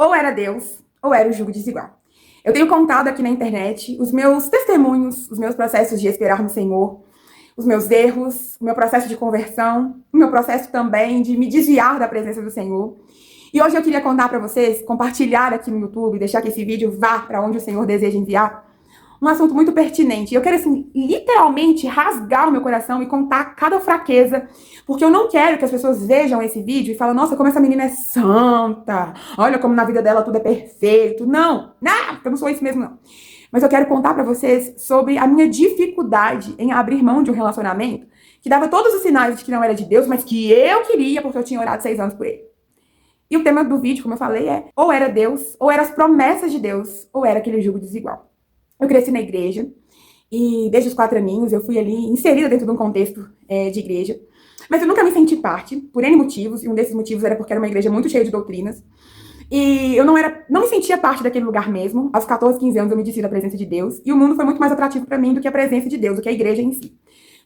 Ou era Deus, ou era o jugo desigual. Eu tenho contado aqui na internet os meus testemunhos, os meus processos de esperar no Senhor, os meus erros, o meu processo de conversão, o meu processo também de me desviar da presença do Senhor. E hoje eu queria contar para vocês, compartilhar aqui no YouTube, deixar que esse vídeo vá para onde o Senhor deseja enviar, um assunto muito pertinente. Eu quero, assim, literalmente rasgar o meu coração e contar cada fraqueza, porque eu não quero que as pessoas vejam esse vídeo e falem, nossa, como essa menina é santa, olha como na vida dela tudo é perfeito. Não, eu não sou isso mesmo, não. Mas eu quero contar pra vocês sobre a minha dificuldade em abrir mão de um relacionamento que dava todos os sinais de que não era de Deus, mas que eu queria porque eu tinha orado 6 anos por ele. E o tema do vídeo, como eu falei, é ou era Deus, ou eram as promessas de Deus, ou era aquele jugo desigual. Eu cresci na igreja, e desde os 4 aninhos eu fui ali inserida dentro de um contexto de igreja. Mas eu nunca me senti parte, por N motivos, e um desses motivos era porque era uma igreja muito cheia de doutrinas. E eu não me sentia parte daquele lugar mesmo. Aos 14, 15 anos eu me desci da presença de Deus, e o mundo foi muito mais atrativo para mim do que a presença de Deus, do que a igreja em si.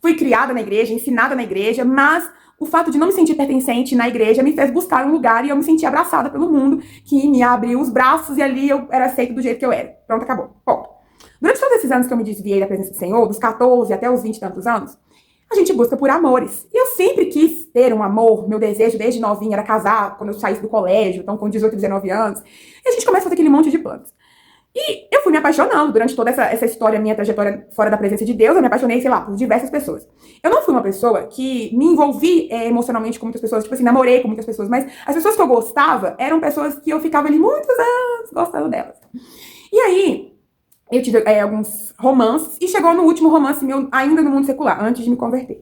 Fui criada na igreja, ensinada na igreja, mas o fato de não me sentir pertencente na igreja me fez buscar um lugar e eu me senti abraçada pelo mundo, que me abriu os braços e ali eu era aceita do jeito que eu era. Pronto, acabou. Ponto. Durante todos esses anos que eu me desviei da presença do Senhor, dos 14 até os 20 e tantos anos, a gente busca por amores. E eu sempre quis ter um amor. Meu desejo desde novinha era casar, quando eu saísse do colégio, então com 18, 19 anos. E a gente começa a fazer aquele monte de planos. E eu fui me apaixonando durante toda essa história, minha trajetória fora da presença de Deus. Eu me apaixonei, sei lá, por diversas pessoas. Eu não fui uma pessoa que me envolvi emocionalmente com muitas pessoas, tipo assim, namorei com muitas pessoas, mas as pessoas que eu gostava eram pessoas que eu ficava ali muitos anos gostando delas. E aí, eu tive alguns romances, e chegou no último romance meu, ainda no mundo secular, antes de me converter.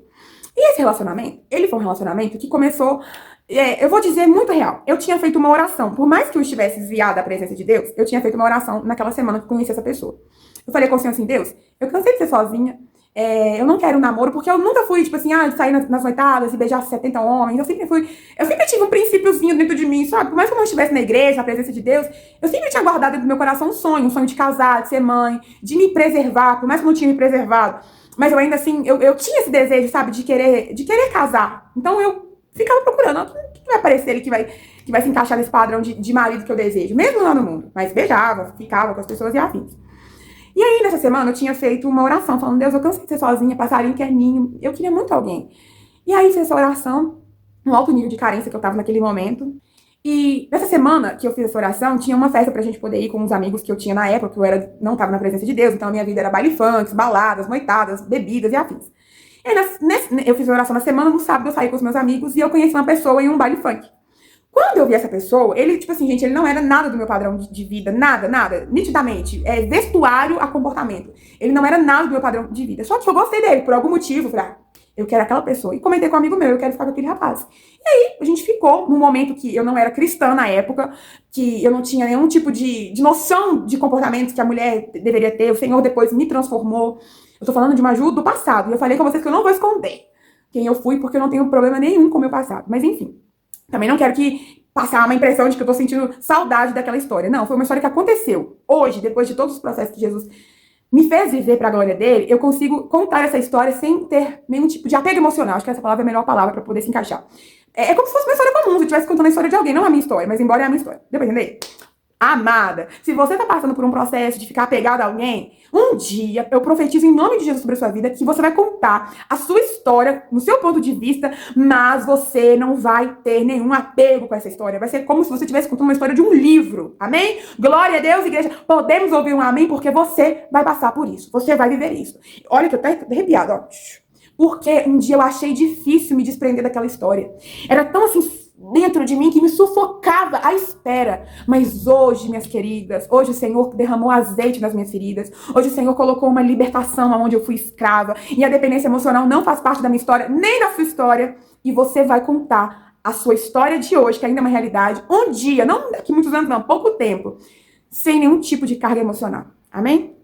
E esse relacionamento, ele foi um relacionamento que começou, eu vou dizer, muito real. Eu tinha feito uma oração, por mais que eu estivesse desviada da presença de Deus, eu tinha feito uma oração naquela semana que conheci essa pessoa. Eu falei com o Senhor assim, Deus, eu cansei de ser sozinha, eu não quero um namoro, porque eu nunca fui, tipo assim, de sair nas noitadas e beijar 70 homens, eu sempre tive um princípiozinho dentro de mim, sabe? Por mais que eu não estivesse na igreja, na presença de Deus, eu sempre tinha guardado dentro do meu coração um sonho de casar, de ser mãe, de me preservar, por mais que eu não tinha me preservado. Mas eu ainda assim, eu tinha esse desejo, sabe, de querer casar. Então eu ficava procurando, o que vai aparecer ali que vai se encaixar nesse padrão de marido que eu desejo, mesmo lá no mundo. Mas beijava, ficava com as pessoas e afins. E aí, nessa semana, eu tinha feito uma oração, falando, Deus, eu cansei de ser sozinha, passarinho, quer ninho, eu queria muito alguém. E aí, fiz essa oração, no alto nível de carência que eu tava naquele momento. E nessa semana que eu fiz essa oração, tinha uma festa pra gente poder ir com uns amigos que eu tinha na época, que eu não tava na presença de Deus, então a minha vida era baile funk, baladas, noitadas, bebidas e afins. E aí, eu fiz a oração na semana, no sábado eu saí com os meus amigos e eu conheci uma pessoa em um baile funk. Quando eu vi essa pessoa, ele, tipo assim, gente, ele não era nada do meu padrão de vida, nada, nitidamente, vestuário a comportamento. Ele não era nada do meu padrão de vida, só que eu gostei dele, por algum motivo, falei, eu quero aquela pessoa. E comentei com um amigo meu, eu quero ficar com aquele rapaz. E aí, a gente ficou num momento que eu não era cristã na época, que eu não tinha nenhum tipo de noção de comportamento que a mulher deveria ter. O Senhor depois me transformou. Eu tô falando de uma Ju do passado. E eu falei com vocês que eu não vou esconder quem eu fui, porque eu não tenho problema nenhum com o meu passado. Mas enfim, também não quero que passar uma impressão de que eu tô sentindo saudade daquela história. Não, foi uma história que aconteceu. Hoje, depois de todos os processos que Jesus me fez viver para a glória dele, eu consigo contar essa história sem ter nenhum tipo de apego emocional. Acho que essa palavra é a melhor palavra para poder se encaixar. É como se fosse uma história comum, se eu estivesse contando a história de alguém, não a minha história, mas embora é a minha história. Deu pra entender? Amada, se você tá passando por um processo de ficar apegado a alguém, um dia eu profetizo em nome de Jesus sobre a sua vida que você vai contar a sua história no seu ponto de vista, mas você não vai ter nenhum apego com essa história. Vai ser como se você estivesse contando uma história de um livro. Amém? Glória a Deus, igreja. Podemos ouvir um amém porque você vai passar por isso. Você vai viver isso. Olha que eu tô arrepiada, ó. Porque um dia eu achei difícil me desprender daquela história. Era tão assim dentro de mim que me sufocava a espera. Mas hoje, minhas queridas, hoje o Senhor derramou azeite nas minhas feridas. Hoje o Senhor colocou uma libertação onde eu fui escrava. E a dependência emocional não faz parte da minha história, nem da sua história. E você vai contar a sua história de hoje, que ainda é uma realidade, um dia, não daqui muitos anos não, pouco tempo, sem nenhum tipo de carga emocional. Amém?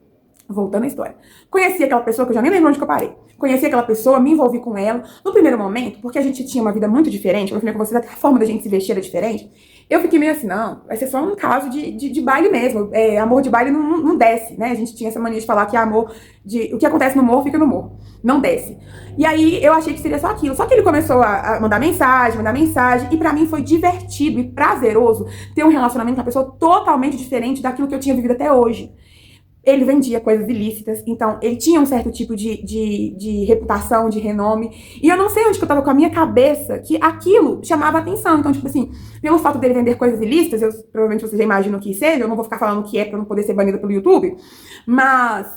Voltando à história. Conheci aquela pessoa que eu já nem lembro onde que eu parei. Conheci aquela pessoa, me envolvi com ela. No primeiro momento, porque a gente tinha uma vida muito diferente, eu falei com vocês, até a forma da gente se vestir era diferente. Eu fiquei meio assim, não, vai ser só um caso de baile mesmo. Amor de baile não desce, né? A gente tinha essa mania de falar que o que acontece no morro fica no morro. Não desce. E aí eu achei que seria só aquilo. Só que ele começou a mandar mensagem, e pra mim foi divertido e prazeroso ter um relacionamento com uma pessoa totalmente diferente daquilo que eu tinha vivido até hoje. Ele vendia coisas ilícitas, então ele tinha um certo tipo de reputação, de renome. E eu não sei onde que eu tava com a minha cabeça que aquilo chamava atenção. Então, tipo assim, pelo fato dele vender coisas ilícitas, provavelmente vocês já imaginam o que seja, eu não vou ficar falando o que é pra não poder ser banida pelo YouTube, mas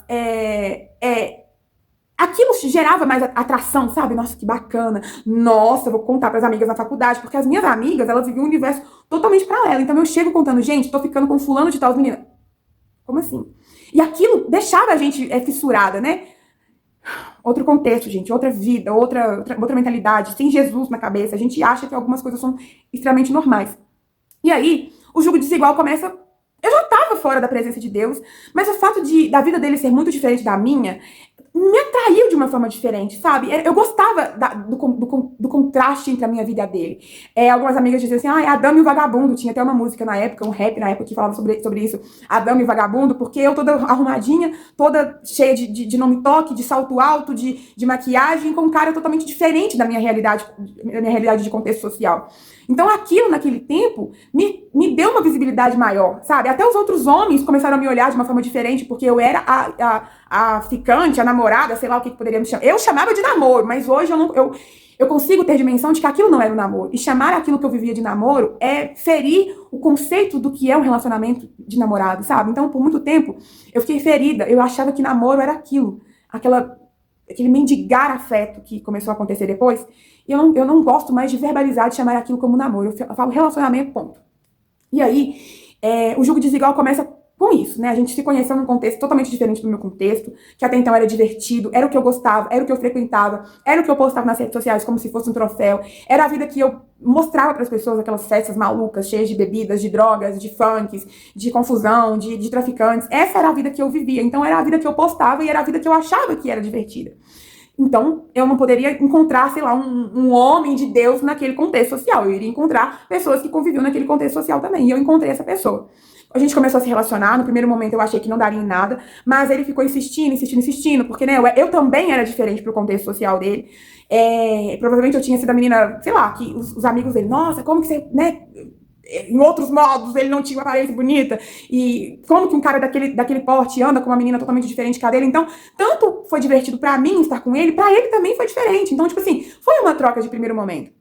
aquilo gerava mais atração, sabe? Nossa, que bacana. Nossa, eu vou contar pras amigas da faculdade, porque as minhas amigas, elas viviam um universo totalmente paralelo. Então eu chego contando, gente, tô ficando com fulano de tal, as meninas. Como assim? E aquilo deixava a gente fissurada, né? Outro contexto, gente, outra vida, outra mentalidade, sem Jesus na cabeça. A gente acha que algumas coisas são extremamente normais. E aí, o jugo desigual começa. Eu já estava fora da presença de Deus, mas o fato da vida dele ser muito diferente da minha me atraiu de uma forma diferente, sabe? Eu gostava do contraste entre a minha vida e a dele. Algumas amigas diziam assim, Adão e o Vagabundo. Tinha até uma música na época, um rap na época que falava sobre isso. Adão e o Vagabundo, porque eu toda arrumadinha, toda cheia de nome toque, de salto alto, de maquiagem, com um cara totalmente diferente da minha realidade de contexto social. Então aquilo, naquele tempo, me deu uma visibilidade maior, sabe? Até os outros homens começaram a me olhar de uma forma diferente, porque eu era a ficante, a namorada, sei lá o que poderíamos chamar. Eu chamava de namoro, mas hoje eu consigo ter dimensão de que aquilo não era um namoro. E chamar aquilo que eu vivia de namoro é ferir o conceito do que é um relacionamento de namorado, sabe? Então, por muito tempo, eu fiquei ferida. Eu achava que namoro era aquilo. Aquele mendigar afeto que começou a acontecer depois. E eu não gosto mais de verbalizar, de chamar aquilo como namoro. Eu falo relacionamento, ponto. E aí, o jugo desigual começa com isso, né? A gente se conheceu num contexto totalmente diferente do meu contexto, que até então era divertido, era o que eu gostava, era o que eu frequentava, era o que eu postava nas redes sociais como se fosse um troféu, era a vida que eu mostrava para as pessoas, aquelas festas malucas, cheias de bebidas, de drogas, de funks, de confusão, de traficantes. Essa era a vida que eu vivia, então era a vida que eu postava e era a vida que eu achava que era divertida. Então, eu não poderia encontrar, sei lá, um homem de Deus naquele contexto social. Eu iria encontrar pessoas que conviviam naquele contexto social também. E eu encontrei essa pessoa. A gente começou a se relacionar. No primeiro momento eu achei que não daria em nada, mas ele ficou insistindo, porque, né, eu também era diferente pro contexto social dele. Provavelmente eu tinha sido a menina, sei lá, que os amigos dele, nossa, como que você, né, em outros modos, ele não tinha uma aparência bonita, e como que um cara daquele porte anda com uma menina totalmente diferente que a dele. Então, tanto foi divertido pra mim estar com ele, pra ele também foi diferente. Então, tipo assim, foi uma troca de primeiro momento.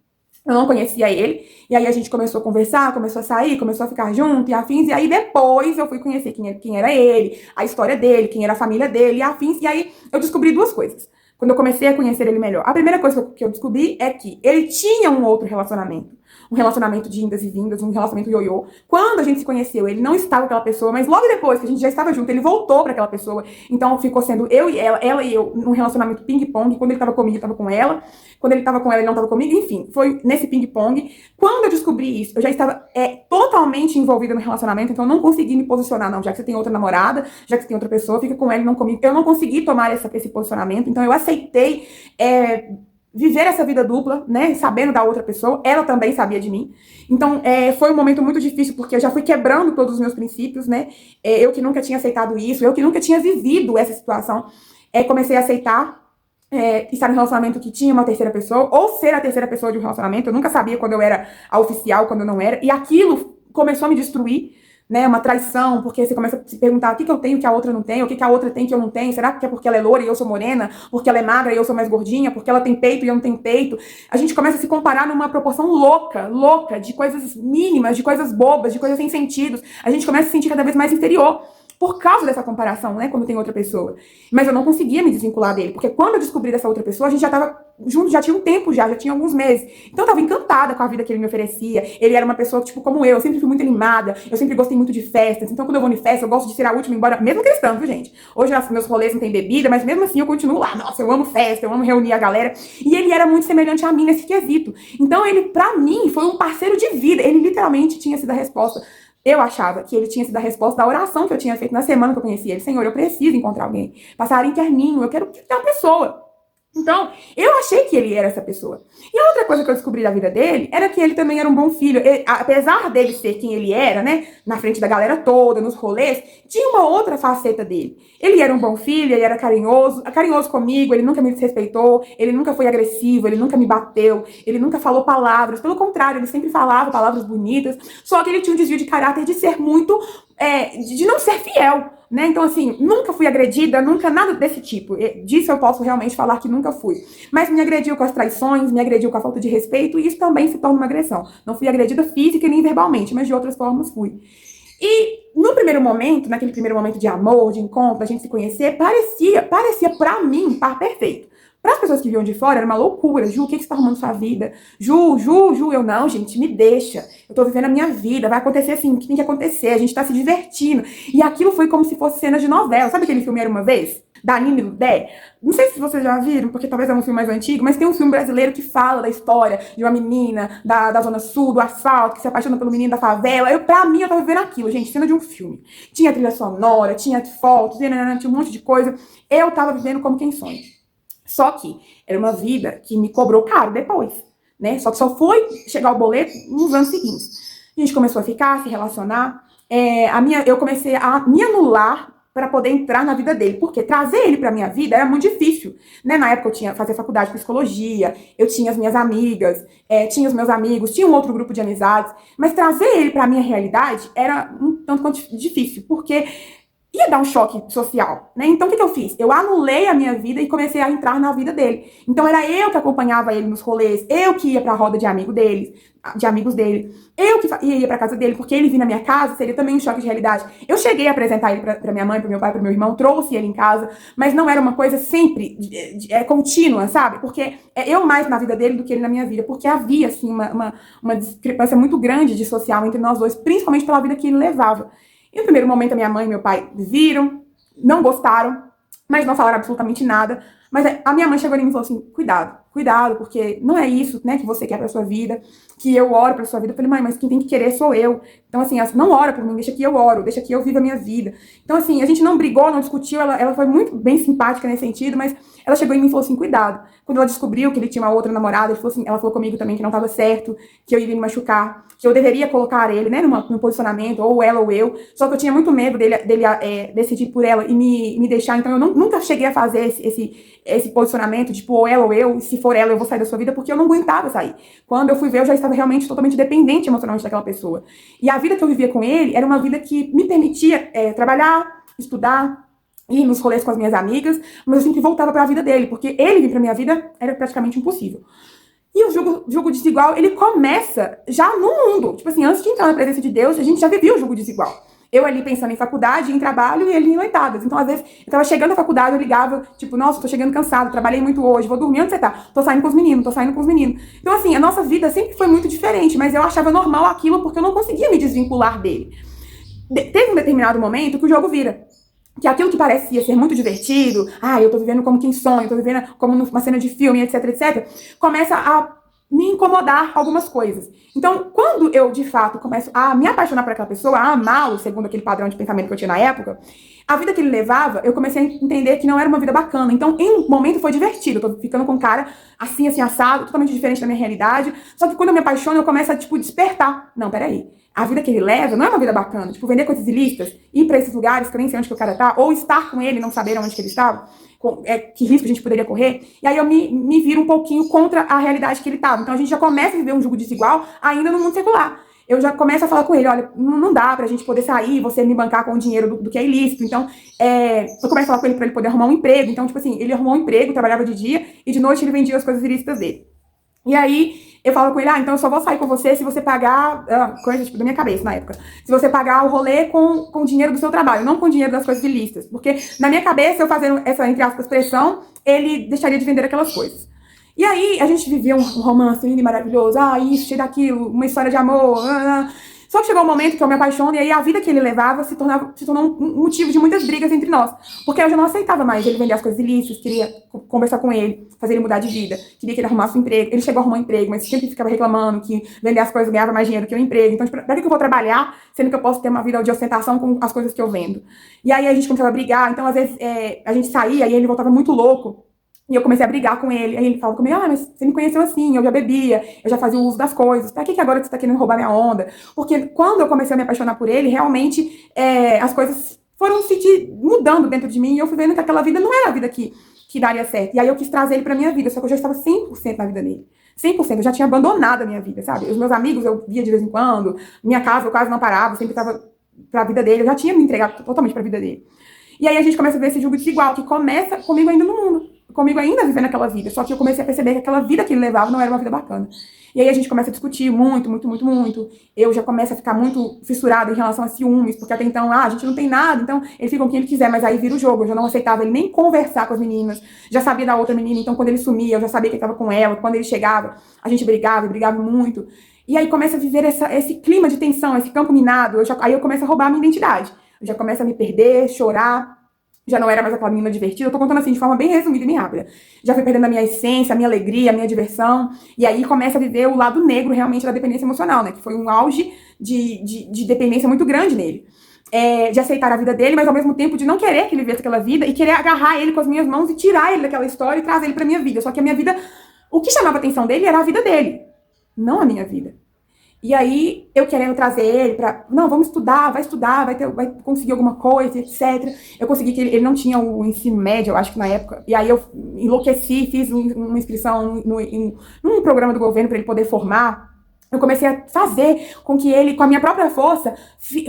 Eu não conhecia ele, e aí a gente começou a conversar, começou a sair, começou a ficar junto e afins, e aí depois eu fui conhecer quem era ele, a história dele, quem era a família dele e afins, e aí eu descobri duas coisas. Quando eu comecei a conhecer ele melhor. A primeira coisa que eu descobri é que ele tinha um outro relacionamento. Um relacionamento de indas e vindas, um relacionamento ioiô. Quando a gente se conheceu, ele não estava com aquela pessoa, mas logo depois que a gente já estava junto, ele voltou para aquela pessoa. Então ficou sendo eu e ela e eu, num relacionamento ping-pong. Quando ele estava comigo, eu estava com ela. Quando ele estava com ela, ele não estava comigo. Enfim, foi nesse ping-pong. Quando eu descobri isso, eu já estava totalmente envolvida no relacionamento, então eu não consegui me posicionar, não. Já que você tem outra namorada, já que você tem outra pessoa, fica com ela e não comigo. Eu não consegui tomar esse posicionamento, então eu aceitei viver essa vida dupla, né, sabendo da outra pessoa. Ela também sabia de mim. Então, foi um momento muito difícil, porque eu já fui quebrando todos os meus princípios, né, eu que nunca tinha aceitado isso, eu que nunca tinha vivido essa situação, comecei a aceitar estar em um relacionamento que tinha uma terceira pessoa, ou ser a terceira pessoa de um relacionamento. Eu nunca sabia quando eu era a oficial, quando eu não era, e aquilo começou a me destruir, né, uma traição, porque você começa a se perguntar o que eu tenho que a outra não tem, o que a outra tem que eu não tenho, será que é porque ela é loura e eu sou morena, porque ela é magra e eu sou mais gordinha, porque ela tem peito e eu não tenho peito. A gente começa a se comparar numa proporção louca, de coisas mínimas, de coisas bobas, de coisas sem sentido. A gente começa a se sentir cada vez mais inferior por causa dessa comparação, né, quando tem outra pessoa. Mas eu não conseguia me desvincular dele, porque quando eu descobri dessa outra pessoa, a gente já tava junto, já tinha um tempo já tinha alguns meses. Então eu tava encantada com a vida que ele me oferecia. Ele era uma pessoa, tipo, como eu sempre fui muito animada, eu sempre gostei muito de festas. Então quando eu vou em festa, eu gosto de ser a última, embora, mesmo cristã, viu, gente? Hoje meus rolês não tem bebida, mas mesmo assim eu continuo lá. Nossa, eu amo festa, eu amo reunir a galera. E ele era muito semelhante a mim nesse quesito. Então ele, pra mim, foi um parceiro de vida. Ele literalmente tinha sido a resposta. Eu achava que ele tinha sido a resposta da oração que eu tinha feito na semana que eu conheci ele. Senhor, eu preciso encontrar alguém. Passar interninho, eu quero ter uma pessoa. Então, eu achei que ele era essa pessoa. E a outra coisa que eu descobri da vida dele era que ele também era um bom filho. Apesar dele ser quem ele era, né, na frente da galera toda, nos rolês, tinha uma outra faceta dele. Ele era um bom filho, ele era carinhoso comigo, ele nunca me desrespeitou, ele nunca foi agressivo, ele nunca me bateu, ele nunca falou palavras. Pelo contrário, ele sempre falava palavras bonitas, só que ele tinha um desvio de caráter de ser muito, de não ser fiel. Né? Então, assim, nunca fui agredida, nunca nada desse tipo. Disso eu posso realmente falar que nunca fui. Mas me agrediu com as traições, me agrediu com a falta de respeito, e isso também se torna uma agressão. Não fui agredida física nem verbalmente, mas de outras formas fui. E no primeiro momento, naquele primeiro momento de amor, de encontro, a gente se conhecer, parecia pra mim um par perfeito. Para as pessoas que viam de fora, era uma loucura. Ju, o que você tá arrumando sua vida? Ju, eu não, gente, me deixa. Eu tô vivendo a minha vida, vai acontecer assim, o que tem que acontecer, a gente tá se divertindo. E aquilo foi como se fosse cena de novela. Sabe aquele filme Era Uma Vez? Da Nina e do Dé? Não sei se vocês já viram, porque talvez é um filme mais antigo, mas tem um filme brasileiro que fala da história de uma menina da Zona Sul, do asfalto, que se apaixona pelo menino da favela. Pra mim, eu tava vivendo aquilo, gente, cena de um filme. Tinha trilha sonora, tinha fotos, tinha um monte de coisa. Eu tava vivendo como quem sonha. Só que era uma vida que me cobrou caro depois, né? Só que só foi chegar o boleto nos anos seguintes. A gente começou a ficar, a se relacionar. Eu comecei a me anular para poder entrar na vida dele. Porque trazer ele para minha vida era muito difícil, né? Na época eu tinha fazer faculdade de psicologia, eu tinha as minhas amigas, tinha os meus amigos, tinha um outro grupo de amizades. Mas trazer ele para minha realidade era um tanto quanto difícil, porque ia dar um choque social, né? Então, o que eu fiz? Eu anulei a minha vida e comecei a entrar na vida dele. Então, era eu que acompanhava ele nos rolês, eu que ia pra roda de amigos dele, eu que ia pra casa dele, porque ele vir na minha casa seria também um choque de realidade. Eu cheguei a apresentar ele pra minha mãe, pro meu pai, pro meu irmão, trouxe ele em casa, mas não era uma coisa sempre contínua, sabe? Porque eu mais na vida dele do que ele na minha vida, porque havia, assim, uma discrepância muito grande de social entre nós dois, principalmente pela vida que ele levava. E no primeiro momento a minha mãe e meu pai viram, não gostaram, mas não falaram absolutamente nada. Mas a minha mãe chegou em mim e falou assim, cuidado, porque não é isso, né, que você quer pra sua vida, que eu oro pra sua vida. Eu falei, mãe, mas quem tem que querer sou eu. Então, assim, não ora por mim, deixa que eu oro, deixa que eu viva a minha vida. Então, assim, a gente não brigou, não discutiu, ela foi muito bem simpática nesse sentido, mas ela chegou em mim e falou assim, cuidado. Quando ela descobriu que ele tinha uma outra namorada, ela falou comigo também que não estava certo, que eu iria me machucar, que eu deveria colocar ele, né, num posicionamento, ou ela ou eu, só que eu tinha muito medo dele decidir por ela e me deixar, então eu nunca cheguei a fazer esse posicionamento, tipo, ou ela ou eu, se for ela eu vou sair da sua vida, porque eu não aguentava sair. Quando eu fui ver, eu já estava realmente totalmente dependente emocionalmente daquela pessoa. E a vida que eu vivia com ele era uma vida que me permitia trabalhar, estudar, ir nos rolês com as minhas amigas, mas eu sempre voltava para a vida dele, porque ele vir para minha vida era praticamente impossível. E o julgo desigual, ele começa já no mundo. Tipo assim, antes de entrar na presença de Deus, a gente já vivia o julgo desigual. Eu ali pensando em faculdade, em trabalho, e ele em noitadas. Então, às vezes, eu tava chegando à faculdade, eu ligava, tipo, nossa, tô chegando cansado, trabalhei muito hoje, vou dormir, onde você tá? Tô saindo com os meninos. Então, assim, a nossa vida sempre foi muito diferente, mas eu achava normal aquilo porque eu não conseguia me desvincular dele. Teve um determinado momento que o jogo vira. Que aquilo que parecia ser muito divertido, eu tô vivendo como quem sonha, eu tô vivendo como numa cena de filme, etc, começa a me incomodar algumas coisas. Então, quando eu, de fato, começo a me apaixonar por aquela pessoa, a amá-lo, segundo aquele padrão de pensamento que eu tinha na época, a vida que ele levava, eu comecei a entender que não era uma vida bacana. Então, em um momento foi divertido. Eu tô ficando com um cara assim, assado, totalmente diferente da minha realidade. Só que quando eu me apaixono, eu começo a, despertar. Não, peraí. A vida que ele leva não é uma vida bacana. Tipo, vender coisas ilícitas, ir pra esses lugares que eu nem sei onde que o cara tá, ou estar com ele e não saber onde que ele estava, que risco a gente poderia correr. E aí eu me viro um pouquinho contra a realidade que ele estava. Então a gente já começa a viver um jogo desigual ainda no mundo secular. Eu já começo a falar com ele, olha, não dá pra gente poder sair, você me bancar com o dinheiro do que é ilícito. Então, eu começo a falar com ele pra ele poder arrumar um emprego. Então, tipo assim, ele arrumou um emprego, trabalhava de dia, e de noite ele vendia as coisas ilícitas dele. E aí, eu falo com ele, então eu só vou sair com você se você pagar, coisa tipo da minha cabeça na época, se você pagar o rolê com o dinheiro do seu trabalho, não com o dinheiro das coisas ilícitas. Porque na minha cabeça, eu fazendo essa, entre aspas, pressão, ele deixaria de vender aquelas coisas. E aí, a gente vivia um romance lindo e maravilhoso, isso, daquilo, uma história de amor, Só que chegou um momento que eu me apaixono e aí a vida que ele levava se tornou um motivo de muitas brigas entre nós. Porque eu já não aceitava mais ele vender as coisas ilícitas, queria conversar com ele, fazer ele mudar de vida, queria que ele arrumasse um emprego. Ele chegou a arrumar um emprego, mas sempre ficava reclamando que vender as coisas ganhava mais dinheiro que o emprego. Então, pra que eu vou trabalhar, sendo que eu posso ter uma vida de ostentação com as coisas que eu vendo? E aí a gente começava a brigar, então às vezes a gente saía e ele voltava muito louco. E eu comecei a brigar com ele. Aí ele falava comigo, mas você me conheceu assim, eu já bebia, eu já fazia o uso das coisas. Pra que agora você tá querendo roubar minha onda? Porque quando eu comecei a me apaixonar por ele, realmente as coisas foram se mudando dentro de mim. E eu fui vendo que aquela vida não era a vida que daria certo. E aí eu quis trazer ele pra minha vida, só que eu já estava 100% na vida dele. 100%, eu já tinha abandonado a minha vida, sabe? Os meus amigos eu via de vez em quando, minha casa eu quase não parava, eu sempre estava pra vida dele, eu já tinha me entregado totalmente pra vida dele. E aí a gente começa a ver esse jogo desigual, que começa comigo ainda no mundo, comigo ainda vivendo aquela vida, só que eu comecei a perceber que aquela vida que ele levava não era uma vida bacana. E aí a gente começa a discutir muito, muito, muito, muito. Eu já começo a ficar muito fissurada em relação a ciúmes, porque até então, a gente não tem nada, então ele fica com quem ele quiser, mas aí vira o jogo. Eu já não aceitava ele nem conversar com as meninas, já sabia da outra menina, então quando ele sumia, eu já sabia que ele estava com ela, quando ele chegava, a gente brigava, e brigava muito. E aí começa a viver esse clima de tensão, esse campo minado, aí eu começo a roubar a minha identidade. Eu já começo a me perder, chorar, já não era mais aquela menina divertida. Eu tô contando assim de forma bem resumida e bem rápida. Já fui perdendo a minha essência, a minha alegria, a minha diversão. E aí começa a viver o lado negro realmente da dependência emocional, né? Que foi um auge de dependência muito grande nele. De aceitar a vida dele, mas ao mesmo tempo de não querer que ele vivesse aquela vida e querer agarrar ele com as minhas mãos e tirar ele daquela história e trazer ele pra minha vida. Só que a minha vida, o que chamava a atenção dele era a vida dele, não a minha vida. E aí, eu querendo trazer ele pra... Não, vamos estudar, vai conseguir alguma coisa, etc. Eu consegui que ele não tinha o ensino médio, eu acho que na época. E aí eu enlouqueci, fiz uma inscrição num programa do governo para ele poder formar. Eu comecei a fazer com que ele, com a minha própria força,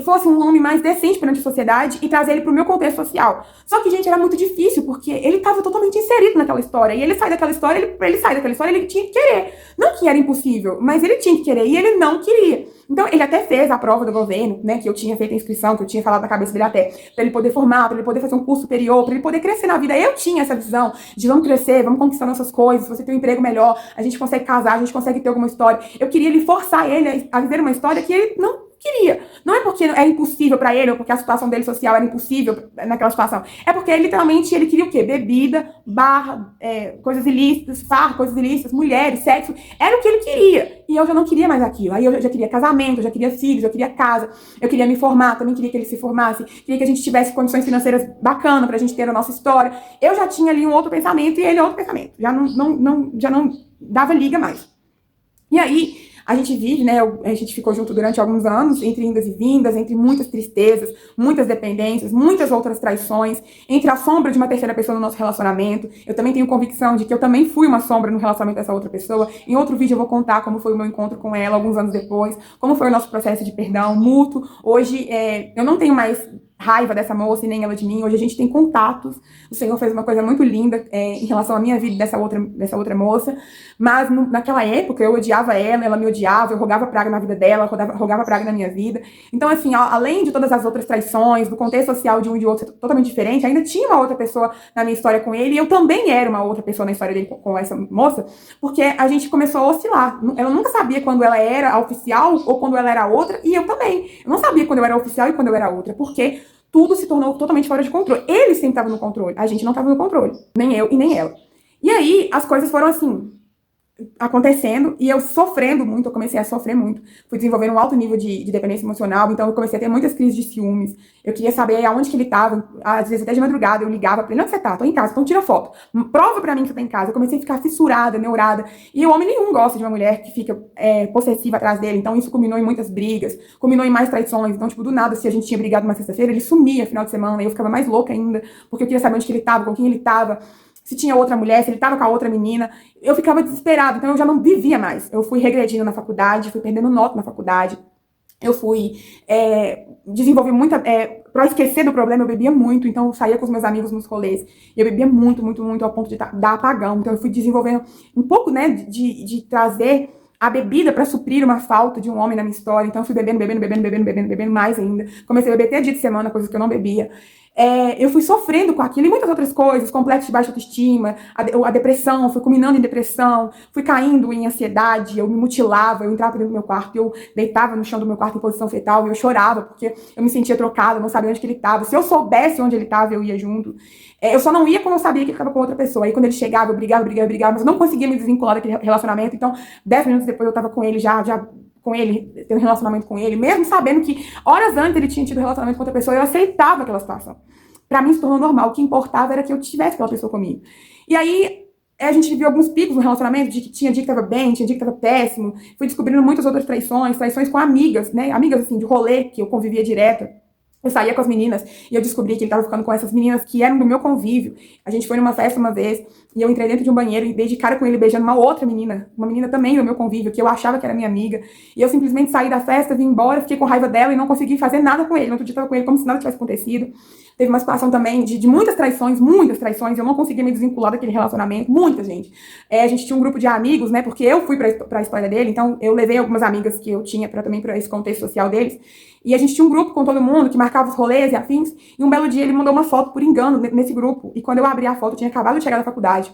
fosse um homem mais decente perante a sociedade e trazer ele pro meu contexto social. Só que, gente, era muito difícil, porque ele estava totalmente inserido naquela história. E ele sai daquela história, pra ele sair daquela história, ele tinha que querer. Não que era impossível, mas ele tinha que querer e ele não queria. Então, ele até fez a prova do governo, né, que eu tinha feito a inscrição, que eu tinha falado na cabeça dele até, pra ele poder formar, pra ele poder fazer um curso superior, pra ele poder crescer na vida. Eu tinha essa visão de vamos crescer, vamos conquistar nossas coisas, você tem um emprego melhor, a gente consegue casar, a gente consegue ter alguma história. Eu queria ele forçar ele a viver uma história que ele não queria. Não é porque é impossível pra ele, ou porque a situação dele social era impossível naquela situação. É porque, literalmente, ele queria o quê? Bebida, barra, coisas ilícitas, farra, coisas ilícitas, mulheres, sexo. Era o que ele queria. E eu já não queria mais aquilo. Aí eu já queria casamento, eu já queria filhos, eu queria casa, eu queria me formar, também queria que ele se formasse, queria que a gente tivesse condições financeiras bacanas pra gente ter a nossa história. Eu já tinha ali um outro pensamento e ele outro pensamento. Já não dava liga mais. E aí, a gente vive, né? A gente ficou junto durante alguns anos, entre indas e vindas, entre muitas tristezas, muitas dependências, muitas outras traições, entre a sombra de uma terceira pessoa no nosso relacionamento. Eu também tenho convicção de que eu também fui uma sombra no relacionamento dessa outra pessoa. Em outro vídeo eu vou contar como foi o meu encontro com ela alguns anos depois, como foi o nosso processo de perdão mútuo. Hoje, eu não tenho mais raiva dessa moça e nem ela de mim. Hoje a gente tem contatos. O Senhor fez uma coisa muito linda em relação à minha vida e dessa outra moça. Mas naquela época eu odiava ela me odiava, eu rogava praga na vida dela, rogava praga na minha vida. Então, assim, além de todas as outras traições, do contexto social de um e de outro totalmente diferente, ainda tinha uma outra pessoa na minha história com ele, e eu também era uma outra pessoa na história dele com essa moça, porque a gente começou a oscilar. Ela nunca sabia quando ela era a oficial ou quando ela era a outra, e eu também. Eu não sabia quando eu era oficial e quando eu era outra, porque tudo se tornou totalmente fora de controle. Ele sempre estava no controle, a gente não estava no controle. Nem eu e nem ela. E aí, as coisas foram assim, acontecendo, e eu sofrendo muito, eu comecei a sofrer muito. Fui desenvolvendo um alto nível de dependência emocional, então eu comecei a ter muitas crises de ciúmes. Eu queria saber aonde que ele tava, às vezes até de madrugada, eu ligava pra ele, onde você tá? Tô em casa, então tira foto. Prova pra mim que você tá em casa. Eu comecei a ficar fissurada, neurada. E o homem nenhum gosta de uma mulher que fica possessiva atrás dele, então isso culminou em muitas brigas, culminou em mais traições. Então, tipo, do nada, se a gente tinha brigado uma sexta-feira, ele sumia final de semana, e eu ficava mais louca ainda, porque eu queria saber onde que ele tava, com quem ele tava, se tinha outra mulher, se ele tava com a outra menina. Eu ficava desesperada, então eu já não vivia mais. Eu fui regredindo na faculdade, fui perdendo nota na faculdade. Eu fui desenvolver muita... pra esquecer do problema, eu bebia muito, então eu saía com os meus amigos nos rolês. E eu bebia muito, muito, muito, ao ponto de dar apagão. Então eu fui desenvolvendo um pouco, né, de trazer a bebida pra suprir uma falta de um homem na minha história. Então eu fui bebendo mais ainda. Comecei a beber até dia de semana, coisas que eu não bebia. Eu fui sofrendo com aquilo e muitas outras coisas, complexo de baixa autoestima, a depressão, fui culminando em depressão, fui caindo em ansiedade, eu me mutilava, eu entrava dentro do meu quarto, eu deitava no chão do meu quarto em posição fetal e eu chorava porque eu me sentia trocada, não sabia onde que ele estava. Se eu soubesse onde ele estava, eu ia junto. Eu só não ia quando eu sabia que ele ficava com outra pessoa. Aí quando ele chegava, eu brigava, mas eu não conseguia me desvincular daquele relacionamento. Então, 10 minutos depois eu tava com ele já com ele, ter um relacionamento com ele, mesmo sabendo que horas antes ele tinha tido relacionamento com outra pessoa, eu aceitava aquela situação. Pra mim se tornou normal, o que importava era que eu tivesse aquela pessoa comigo. E aí, A gente viveu alguns picos no relacionamento, de que tinha dia que tava bem, tinha dia que tava péssimo. Fui descobrindo muitas outras traições, traições com amigas, né? Amigas, assim, de rolê, que eu convivia direto. Eu saía com as meninas e eu descobri que ele tava ficando com essas meninas que eram do meu convívio. A gente foi numa festa uma vez e eu entrei dentro de um banheiro e dei de cara com ele beijando uma outra menina, uma menina também do meu convívio, que eu achava que era minha amiga. E eu simplesmente saí da festa, vim embora, fiquei com raiva dela e não consegui fazer nada com ele. No outro dia eu tava com ele como se nada tivesse acontecido. Teve uma situação também de muitas traições, muitas traições. Eu não conseguia me desvincular daquele relacionamento. Muita gente. A gente tinha um grupo de amigos, né? Porque eu fui pra história dele, então eu levei algumas amigas que eu tinha também pra esse contexto social deles. E a gente tinha um grupo com todo mundo que marcava os rolês e afins. E um belo dia ele mandou uma foto por engano nesse grupo. E quando eu abri a foto, eu tinha acabado de chegar da faculdade.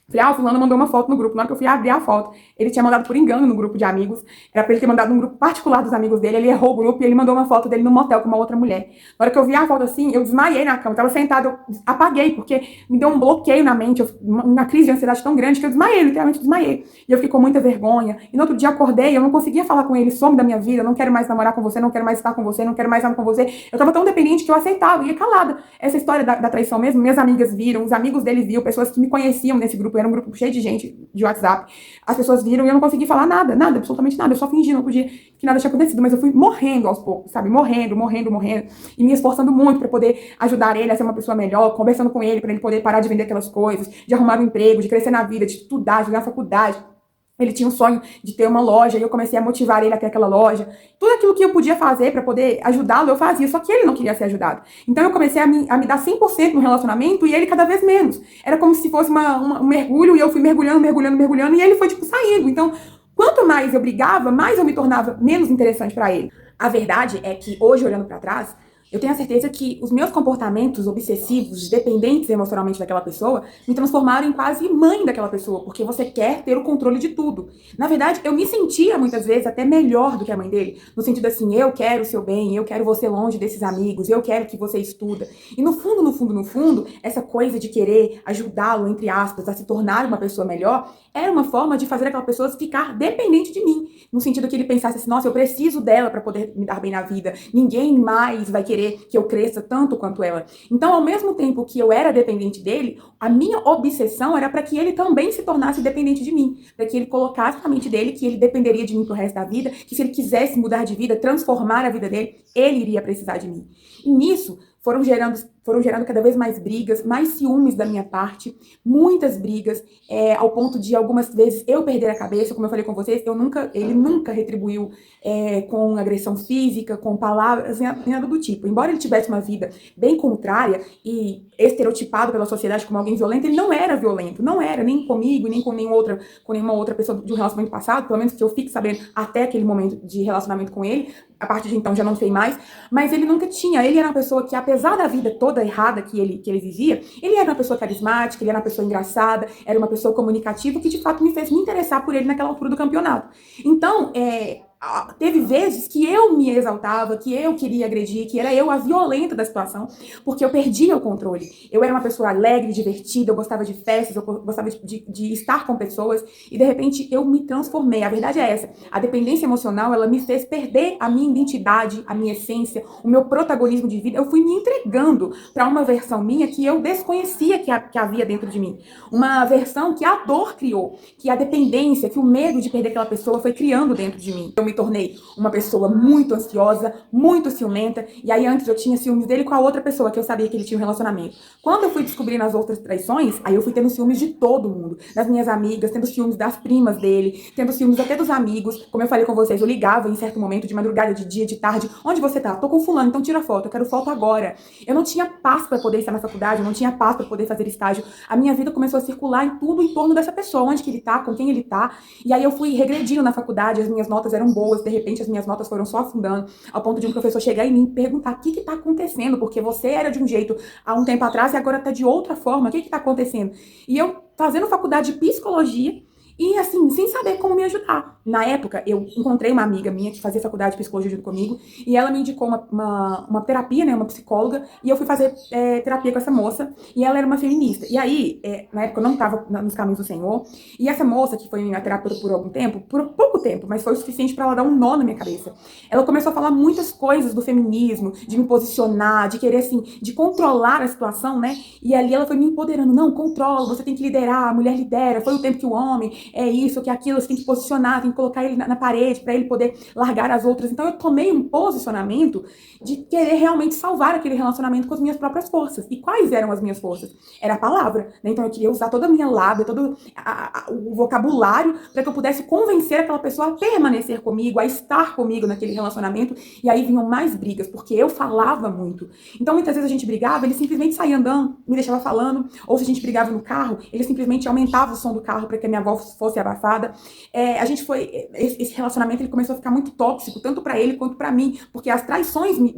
Falei, o fulano mandou uma foto no grupo. Na hora que eu fui abrir a foto, ele tinha mandado por engano no grupo de amigos. Era pra ele ter mandado num grupo particular dos amigos dele. Ele errou o grupo e ele mandou uma foto dele no motel com uma outra mulher. Na hora que eu vi a foto assim, eu desmaiei na cama. Eu tava sentada, eu apaguei, porque me deu um bloqueio na mente, uma crise de ansiedade tão grande que eu desmaiei, literalmente desmaiei. E eu fiquei com muita vergonha. E no outro dia eu acordei, eu não conseguia falar com ele, some da minha vida, não quero mais namorar com você, não quero mais estar com você, não quero mais nada com você. Eu tava tão dependente que eu aceitava, ia calada. Essa história da traição mesmo, minhas amigas viram, os amigos dele viram, pessoas que me conheciam nesse grupo, era um grupo cheio de gente de WhatsApp, as pessoas viram e eu não consegui falar nada, nada, absolutamente nada, eu só fingi, não podia, que nada tinha acontecido, mas eu fui morrendo aos poucos, sabe, morrendo, e me esforçando muito pra poder ajudar ele a ser uma pessoa melhor, conversando com ele pra ele poder parar de vender aquelas coisas, de arrumar um emprego, de crescer na vida, de estudar, de ir na faculdade. Ele tinha um sonho de ter uma loja e eu comecei a motivar ele a ter aquela loja. Tudo aquilo que eu podia fazer para poder ajudá-lo, eu fazia, só que ele não queria ser ajudado. Então eu comecei a me dar 100% no relacionamento e ele cada vez menos. Era como se fosse um mergulho e eu fui mergulhando e ele foi, tipo, saindo. Então, quanto mais eu brigava, mais eu me tornava menos interessante para ele. A verdade é que hoje, olhando para trás, eu tenho a certeza que os meus comportamentos obsessivos, dependentes emocionalmente daquela pessoa, me transformaram em quase mãe daquela pessoa, porque você quer ter o controle de tudo. Na verdade, eu me sentia muitas vezes até melhor do que a mãe dele, no sentido assim, eu quero o seu bem, eu quero você longe desses amigos, eu quero que você estuda. E no fundo, essa coisa de querer ajudá-lo, entre aspas, a se tornar uma pessoa melhor, era uma forma de fazer aquela pessoa ficar dependente de mim, no sentido que ele pensasse assim, nossa, eu preciso dela para poder me dar bem na vida, ninguém mais vai querer que eu cresça tanto quanto ela. Então, ao mesmo tempo que eu era dependente dele, a minha obsessão era para que ele também se tornasse dependente de mim, para que ele colocasse na mente dele que ele dependeria de mim pro resto da vida, que se ele quisesse mudar de vida, transformar a vida dele, ele iria precisar de mim. E nisso, foram gerando cada vez mais brigas, mais ciúmes da minha parte, muitas brigas, ao ponto de algumas vezes eu perder a cabeça, como eu falei com vocês, ele nunca retribuiu com agressão física, com palavras, nada do tipo. Embora ele tivesse uma vida bem contrária e estereotipado pela sociedade como alguém violento, ele não era violento, não era, nem comigo, nem com nenhuma outra pessoa de um relacionamento passado, pelo menos que eu fique sabendo até aquele momento de relacionamento com ele, a partir de então já não sei mais, mas ele nunca tinha, ele era uma pessoa que, apesar da vida toda errada que ele vivia, ele era uma pessoa carismática, ele era uma pessoa engraçada, era uma pessoa comunicativa, que de fato me fez me interessar por ele naquela altura do campeonato. Então, teve vezes que eu me exaltava, que eu queria agredir, que era eu a violenta da situação, porque eu perdia o controle. Eu era uma pessoa alegre, divertida, eu gostava de festas, eu gostava de estar com pessoas, e de repente eu me transformei. A verdade é essa, a dependência emocional, ela me fez perder a minha identidade, a minha essência, o meu protagonismo de vida. Eu fui me entregando para uma versão minha que eu desconhecia que havia dentro de mim. Uma versão que a dor criou, que a dependência, que o medo de perder aquela pessoa foi criando dentro de mim. Eu me tornei uma pessoa muito ansiosa, muito ciumenta, e aí antes eu tinha ciúmes dele com a outra pessoa, que eu sabia que ele tinha um relacionamento. Quando eu fui descobrindo as outras traições, aí eu fui tendo ciúmes de todo mundo, das minhas amigas, tendo ciúmes das primas dele, tendo ciúmes até dos amigos. Como eu falei com vocês, eu ligava em certo momento, de madrugada, de dia, de tarde, onde você tá? Tô com fulano, então tira foto, eu quero foto agora. Eu não tinha paz para poder estar na faculdade, eu não tinha paz para poder fazer estágio. A minha vida começou a circular em tudo em torno dessa pessoa, onde que ele tá, com quem ele tá, e aí eu fui regredindo na faculdade, as minhas notas eram boas, de repente as minhas notas foram só afundando, ao ponto de um professor chegar em mim e perguntar: o que que tá acontecendo? Porque você era de um jeito há um tempo atrás e agora tá de outra forma, o que que tá acontecendo? E eu fazendo faculdade de psicologia e assim, sem saber como me ajudar. Na época, eu encontrei uma amiga minha que fazia faculdade de psicologia junto comigo, e ela me indicou uma terapia, né, uma psicóloga, e eu fui fazer terapia com essa moça, e ela era uma feminista. E aí, na época eu não estava nos caminhos do Senhor, e essa moça, que foi minha terapeuta por algum tempo, por pouco tempo, mas foi o suficiente para ela dar um nó na minha cabeça. Ela começou a falar muitas coisas do feminismo, de me posicionar, de querer, assim, de controlar a situação, né? E ali ela foi me empoderando. Não, controla, você tem que liderar, a mulher lidera, foi o tempo que o homem é isso, que aquilo, você tem que posicionar, tem que colocar ele na parede para ele poder largar as outras. Então eu tomei um posicionamento de querer realmente salvar aquele relacionamento com as minhas próprias forças. E quais eram as minhas forças? Era a palavra, né? Então eu queria usar toda a minha lábia, todo o vocabulário para que eu pudesse convencer aquela pessoa a permanecer comigo, a estar comigo naquele relacionamento. E aí vinham mais brigas, porque eu falava muito. Então muitas vezes a gente brigava, ele simplesmente saía andando, me deixava falando, ou se a gente brigava no carro, ele simplesmente aumentava o som do carro para que a minha voz fosse abafada. Esse relacionamento ele começou a ficar muito tóxico, tanto para ele quanto para mim, porque as traições me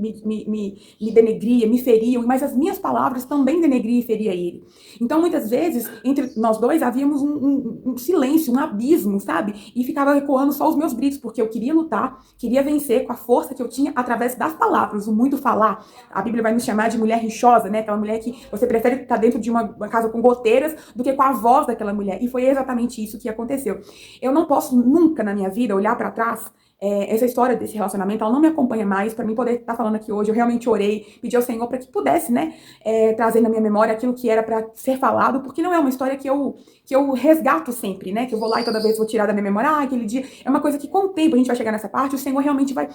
denegriam, me feriam, mas as minhas palavras também denegriam e feriam ele. Então muitas vezes, entre nós dois, havíamos um silêncio, um abismo, sabe? E ficava ecoando só os meus gritos, porque eu queria lutar, queria vencer com a força que eu tinha através das palavras, o muito falar. A Bíblia vai nos chamar de mulher rixosa, né? Aquela mulher que você prefere estar dentro de uma casa com goteiras do que com a voz daquela mulher. E foi exatamente isso que aconteceu. Eu não posso nunca na minha vida olhar para trás. Essa história desse relacionamento, ela não me acompanha mais, para mim poder estar falando aqui hoje. Eu realmente orei, pedi ao Senhor para que pudesse, né, trazer na minha memória aquilo que era para ser falado, porque não é uma história que eu resgato sempre, né, que eu vou lá e toda vez vou tirar da minha memória, aquele dia. É uma coisa que com o tempo a gente vai chegar nessa parte, o Senhor realmente vai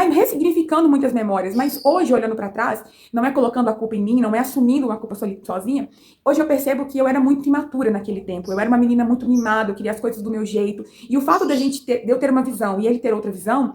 ressignificando muitas memórias, mas hoje, olhando para trás, não é colocando a culpa em mim, não é assumindo uma culpa sozinha. Hoje eu percebo que eu era muito imatura naquele tempo, eu era uma menina muito mimada, eu queria as coisas do meu jeito, e o fato de eu ter uma visão e ele ter outra visão,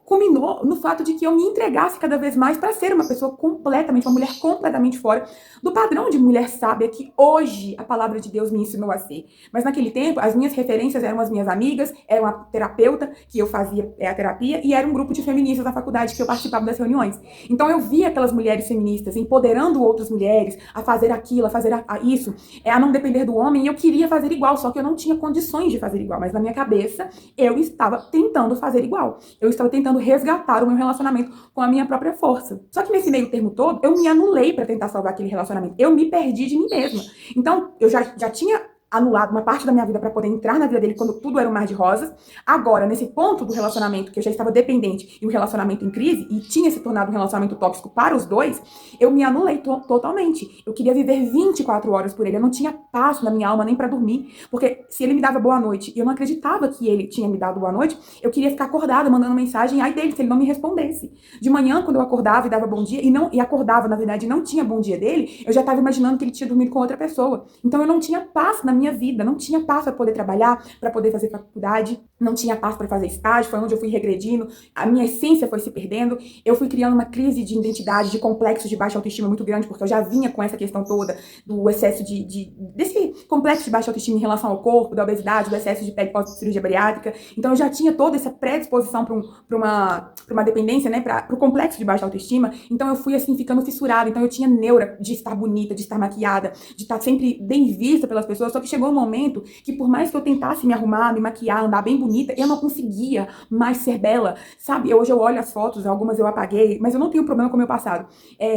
culminou no fato de que eu me entregasse cada vez mais para ser uma pessoa completamente, uma mulher completamente fora do padrão de mulher sábia que hoje a palavra de Deus me ensinou a ser. Mas naquele tempo, as minhas referências eram as minhas amigas, era uma terapeuta que eu fazia a terapia e era um grupo de feministas da faculdade que eu participava das reuniões. Então eu via aquelas mulheres feministas empoderando outras mulheres a fazer aquilo, a fazer isso, a não depender do homem, e eu queria fazer igual, só que eu não tinha condições de fazer igual, mas na minha cabeça eu estava tentando fazer igual. Eu estava tentando resgatar o meu relacionamento com a minha própria força. Só que nesse meio termo todo, eu me anulei para tentar salvar aquele relacionamento. Eu me perdi de mim mesma. Então, eu já tinha anulado uma parte da minha vida para poder entrar na vida dele quando tudo era um mar de rosas. Agora, nesse ponto do relacionamento, que eu já estava dependente e o relacionamento em crise, e tinha se tornado um relacionamento tóxico para os dois, eu me anulei totalmente. Eu queria viver 24 horas por ele. Eu não tinha paz na minha alma nem para dormir, porque se ele me dava boa noite e eu não acreditava que ele tinha me dado boa noite, eu queria ficar acordada, mandando mensagem ai dele, se ele não me respondesse. De manhã, quando eu acordava e dava bom dia, e acordava, na verdade, e não tinha bom dia dele, eu já estava imaginando que ele tinha dormido com outra pessoa. Então eu não tinha paz na minha vida, não tinha paz para poder trabalhar, para poder fazer faculdade, não tinha paz para fazer estágio, foi onde eu fui regredindo, a minha essência foi se perdendo, eu fui criando uma crise de identidade, de complexos de baixa autoestima muito grande, porque eu já vinha com essa questão toda do excesso desse complexo de baixa autoestima em relação ao corpo, da obesidade, do excesso de pele pós-cirurgia bariátrica. Então eu já tinha toda essa predisposição para uma dependência, né, para o complexo de baixa autoestima. Então eu fui assim ficando fissurada, então eu tinha neura de estar bonita, de estar maquiada, de estar sempre bem vista pelas pessoas. Só que chegou um momento que por mais que eu tentasse me arrumar, me maquiar, andar bem bonita, eu não conseguia mais ser bela, sabe? Hoje eu olho as fotos, algumas eu apaguei, mas eu não tenho problema com o meu passado.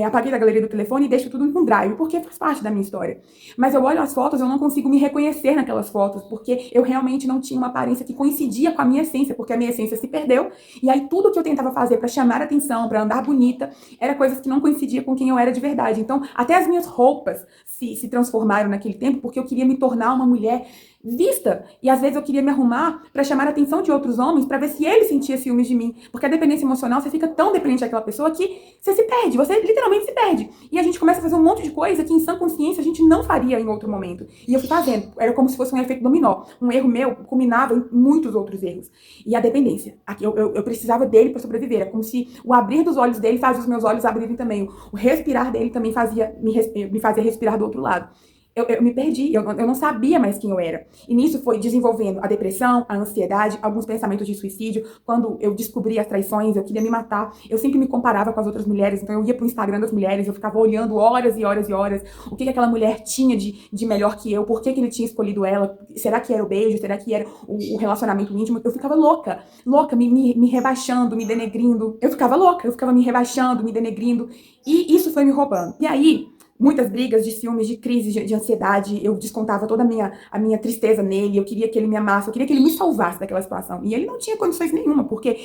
Apaguei da galeria do telefone e deixo tudo em um drive, porque faz parte da minha história. Mas eu olho as fotos, eu não consigo me reconhecer naquelas fotos, porque eu realmente não tinha uma aparência que coincidia com a minha essência, porque a minha essência se perdeu, e aí tudo que eu tentava fazer para chamar atenção, para andar bonita, era coisas que não coincidiam com quem eu era de verdade. Então, até as minhas roupas se transformaram naquele tempo, porque eu queria me tornar uma mulher vista. E às vezes eu queria me arrumar para chamar a atenção de outros homens, para ver se ele sentia ciúmes de mim. Porque a dependência emocional, você fica tão dependente daquela pessoa que você se perde, você literalmente se perde. E a gente começa a fazer um monte de coisa que em sã consciência a gente não faria em outro momento. E eu fui fazendo, era como se fosse um efeito dominó. Um erro meu culminava em muitos outros erros. E a dependência, eu precisava dele para sobreviver. É como se o abrir dos olhos dele fazia os meus olhos abrirem também. O respirar dele também me fazia respirar do outro lado. eu me perdi, eu não sabia mais quem eu era. E nisso foi desenvolvendo a depressão, a ansiedade, alguns pensamentos de suicídio. Quando eu descobri as traições, eu queria me matar. Eu sempre me comparava com as outras mulheres, então eu ia pro Instagram das mulheres, eu ficava olhando horas e horas e horas o que aquela mulher tinha de melhor que eu, por que ele tinha escolhido ela, será que era o beijo, será que era o relacionamento íntimo. Eu ficava louca, louca, me rebaixando, me denegrindo. Eu ficava louca, eu ficava me rebaixando, me denegrindo. E isso foi me roubando. E aí, muitas brigas de ciúmes, de crise, de ansiedade, eu descontava toda a minha tristeza nele, eu queria que ele me amasse, eu queria que ele me salvasse daquela situação. E ele não tinha condições nenhuma, porque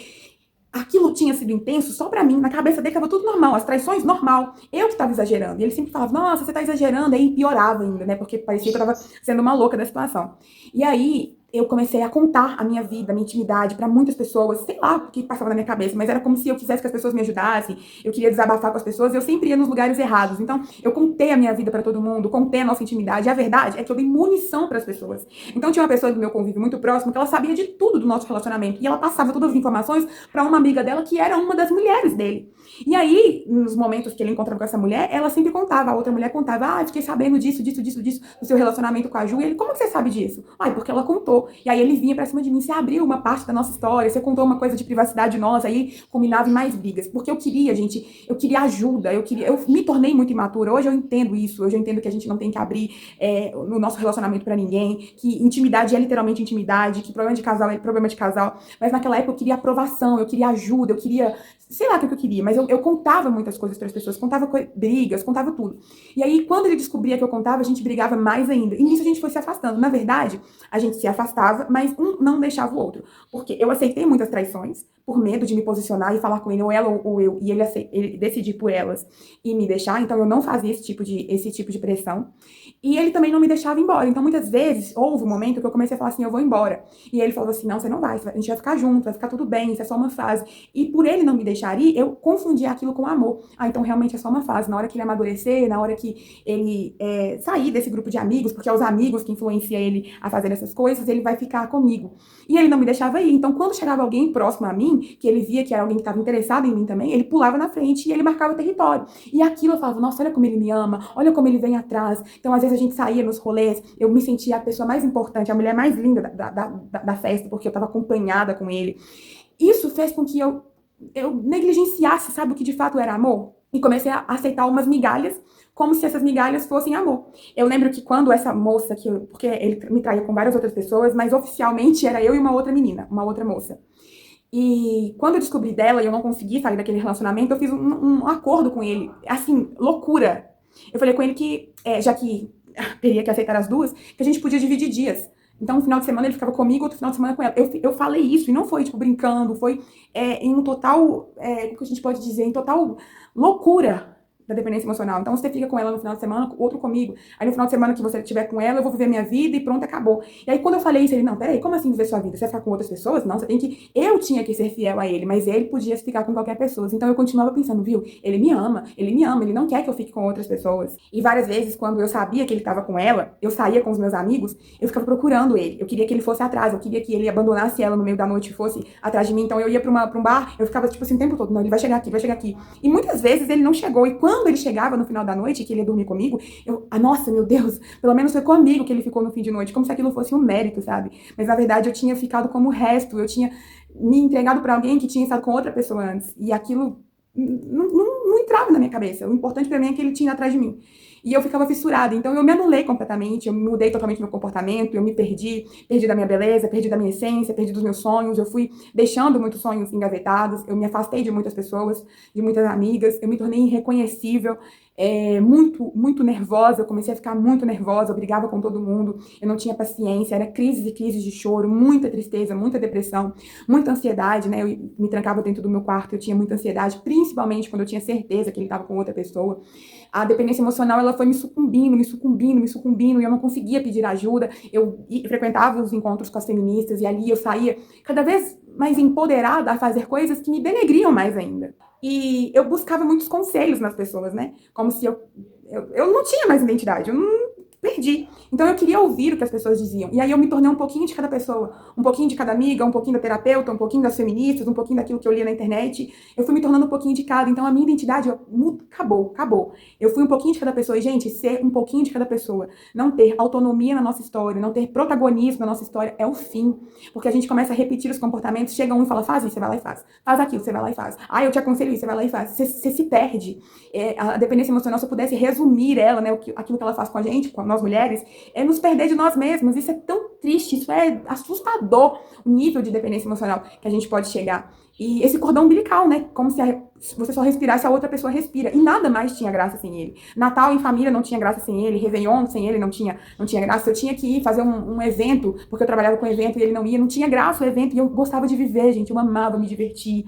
aquilo tinha sido intenso só pra mim, na cabeça dele tava tudo normal, as traições normal, eu que tava exagerando. E ele sempre falava, nossa, você tá exagerando, aí piorava ainda, né, porque parecia que eu tava sendo uma louca da situação. E aí, eu comecei a contar a minha vida, a minha intimidade pra muitas pessoas, sei lá o que passava na minha cabeça, mas era como se eu quisesse que as pessoas me ajudassem, eu queria desabafar com as pessoas, e eu sempre ia nos lugares errados. Então, eu contei a minha vida pra todo mundo, contei a nossa intimidade, e a verdade é que eu dei munição pras pessoas. Então, tinha uma pessoa do meu convívio muito próximo que ela sabia de tudo do nosso relacionamento, e ela passava todas as informações pra uma amiga dela que era uma das mulheres dele. E aí, nos momentos que ele encontrava com essa mulher, ela sempre contava, a outra mulher contava, fiquei sabendo disso, disso, disso, disso, do seu relacionamento com a Ju. E ele, como que você sabe disso? Porque ela contou. E aí ele vinha pra cima de mim, você abriu uma parte da nossa história, você contou uma coisa de privacidade nossa, aí combinava em mais brigas. Porque eu queria, gente, eu queria ajuda, eu me tornei muito imatura. Hoje eu entendo isso, hoje eu entendo que a gente não tem que abrir no nosso relacionamento pra ninguém, que intimidade é literalmente intimidade, que problema de casal é problema de casal. Mas naquela época eu queria aprovação, eu queria ajuda, eu queria, sei lá o que eu queria, mas eu contava muitas coisas para as pessoas, contava brigas, contava tudo. E aí, quando ele descobria que eu contava, a gente brigava mais ainda. E nisso a gente foi se afastando. Na verdade, a gente se afastava, mas um não deixava o outro. Porque eu aceitei muitas traições, por medo de me posicionar e falar com ele, ou ela ou eu, e ele decidir por elas e me deixar. Então, eu não fazia esse tipo de pressão. E ele também não me deixava ir embora. Então, muitas vezes, houve um momento que eu comecei a falar assim, eu vou embora. E ele falou assim, não, você não vai, a gente vai ficar junto, vai ficar tudo bem, isso é só uma fase. E por ele não me deixar ir, eu confundia aquilo com amor. Então realmente é só uma fase. Na hora que ele amadurecer, na hora que ele sair desse grupo de amigos, porque é os amigos que influenciam ele a fazer essas coisas, ele vai ficar comigo. E ele não me deixava ir. Então, quando chegava alguém próximo a mim, que ele via que era alguém que estava interessado em mim também, ele pulava na frente e ele marcava território. E aquilo eu falava, nossa, olha como ele me ama, olha como ele vem atrás. Então, às vezes a gente saía nos rolês, eu me sentia a pessoa mais importante, a mulher mais linda da festa, porque eu estava acompanhada com ele. Isso fez com que eu negligenciasse, sabe, o que de fato era amor? E comecei a aceitar umas migalhas, como se essas migalhas fossem amor. Eu lembro que quando essa moça, porque ele me traía com várias outras pessoas, mas oficialmente era eu e uma outra menina, uma outra moça. E quando eu descobri dela e eu não consegui sair daquele relacionamento, eu fiz um acordo com ele, assim, loucura. Eu falei com ele que, já que teria que aceitar as duas, que a gente podia dividir dias. Então, no final de semana ele ficava comigo, outro final de semana com ela. Eu falei isso, e não foi, tipo, brincando, foi em um total, como que a gente pode dizer, em total loucura da dependência emocional. Então, você fica com ela no final de semana, outro comigo. Aí, no final de semana que você estiver com ela, eu vou viver minha vida e pronto, acabou. E aí, quando eu falei isso, ele, não, peraí, como assim viver sua vida? Você vai ficar com outras pessoas? Não, você tem que... Eu tinha que ser fiel a ele, mas ele podia ficar com qualquer pessoa. Então, eu continuava pensando, viu? Ele me ama, ele não quer que eu fique com outras pessoas. E várias vezes, quando eu sabia que ele estava com ela, eu saía com os meus amigos, eu ficava procurando ele. Eu queria que ele fosse atrás, eu queria que ele abandonasse ela no meio da noite e fosse atrás de mim. Então, eu ia pra um bar, eu ficava, tipo assim, o tempo todo, não, ele vai chegar aqui, vai chegar aqui. E muitas vezes ele não chegou. E quando ele chegava no final da noite, que ele ia dormir comigo, nossa, meu Deus, pelo menos foi comigo que ele ficou no fim de noite, como se aquilo fosse um mérito, sabe? Mas na verdade eu tinha ficado como o resto, eu tinha me entregado pra alguém que tinha estado com outra pessoa antes, e aquilo não entrava na minha cabeça. O importante pra mim é que ele tinha atrás de mim. E eu ficava fissurada, então eu me anulei completamente, eu mudei totalmente meu comportamento, eu me perdi da minha beleza, perdi da minha essência, perdi dos meus sonhos, eu fui deixando muitos sonhos engavetados, eu me afastei de muitas pessoas, de muitas amigas, eu me tornei irreconhecível, muito nervosa, eu comecei a ficar muito nervosa, eu brigava com todo mundo, eu não tinha paciência, era crises e crises de choro, muita tristeza, muita depressão, muita ansiedade, né, eu me trancava dentro do meu quarto, eu tinha muita ansiedade, principalmente quando eu tinha certeza que ele estava com outra pessoa. A dependência emocional, ela foi me sucumbindo, e eu não conseguia pedir ajuda, eu frequentava os encontros com as feministas, e ali eu saía cada vez mais empoderada a fazer coisas que me denegriam mais ainda. E eu buscava muitos conselhos nas pessoas, né? Como se eu não tinha mais identidade. perdi. Então eu queria ouvir o que as pessoas diziam. E aí eu me tornei um pouquinho de cada pessoa, um pouquinho de cada amiga, um pouquinho da terapeuta, um pouquinho das feministas, um pouquinho daquilo que eu lia na internet. Eu fui me tornando um pouquinho de cada. Então a minha identidade acabou. Eu fui um pouquinho de cada pessoa. E, gente, ser um pouquinho de cada pessoa, não ter autonomia na nossa história, não ter protagonismo na nossa história é o fim. Porque a gente começa a repetir os comportamentos, chega um e fala, faz isso, você vai lá e faz. Faz aquilo, você vai lá e faz. Ah, eu te aconselho isso, você vai lá e faz. Você se perde. A dependência emocional, se eu pudesse resumir ela, né, aquilo que ela faz com a gente, com nós mulheres, é nos perder de nós mesmos. Isso é tão triste, isso é assustador, o nível de dependência emocional que a gente pode chegar. E esse cordão umbilical, né? Como se você só respirasse, a outra pessoa respira. E nada mais tinha graça sem ele. Natal em família não tinha graça sem ele. Réveillon sem ele não tinha graça. Eu tinha que ir fazer um evento, porque eu trabalhava com evento e ele não ia. Não tinha graça o evento e eu gostava de viver, gente. Eu amava me divertir.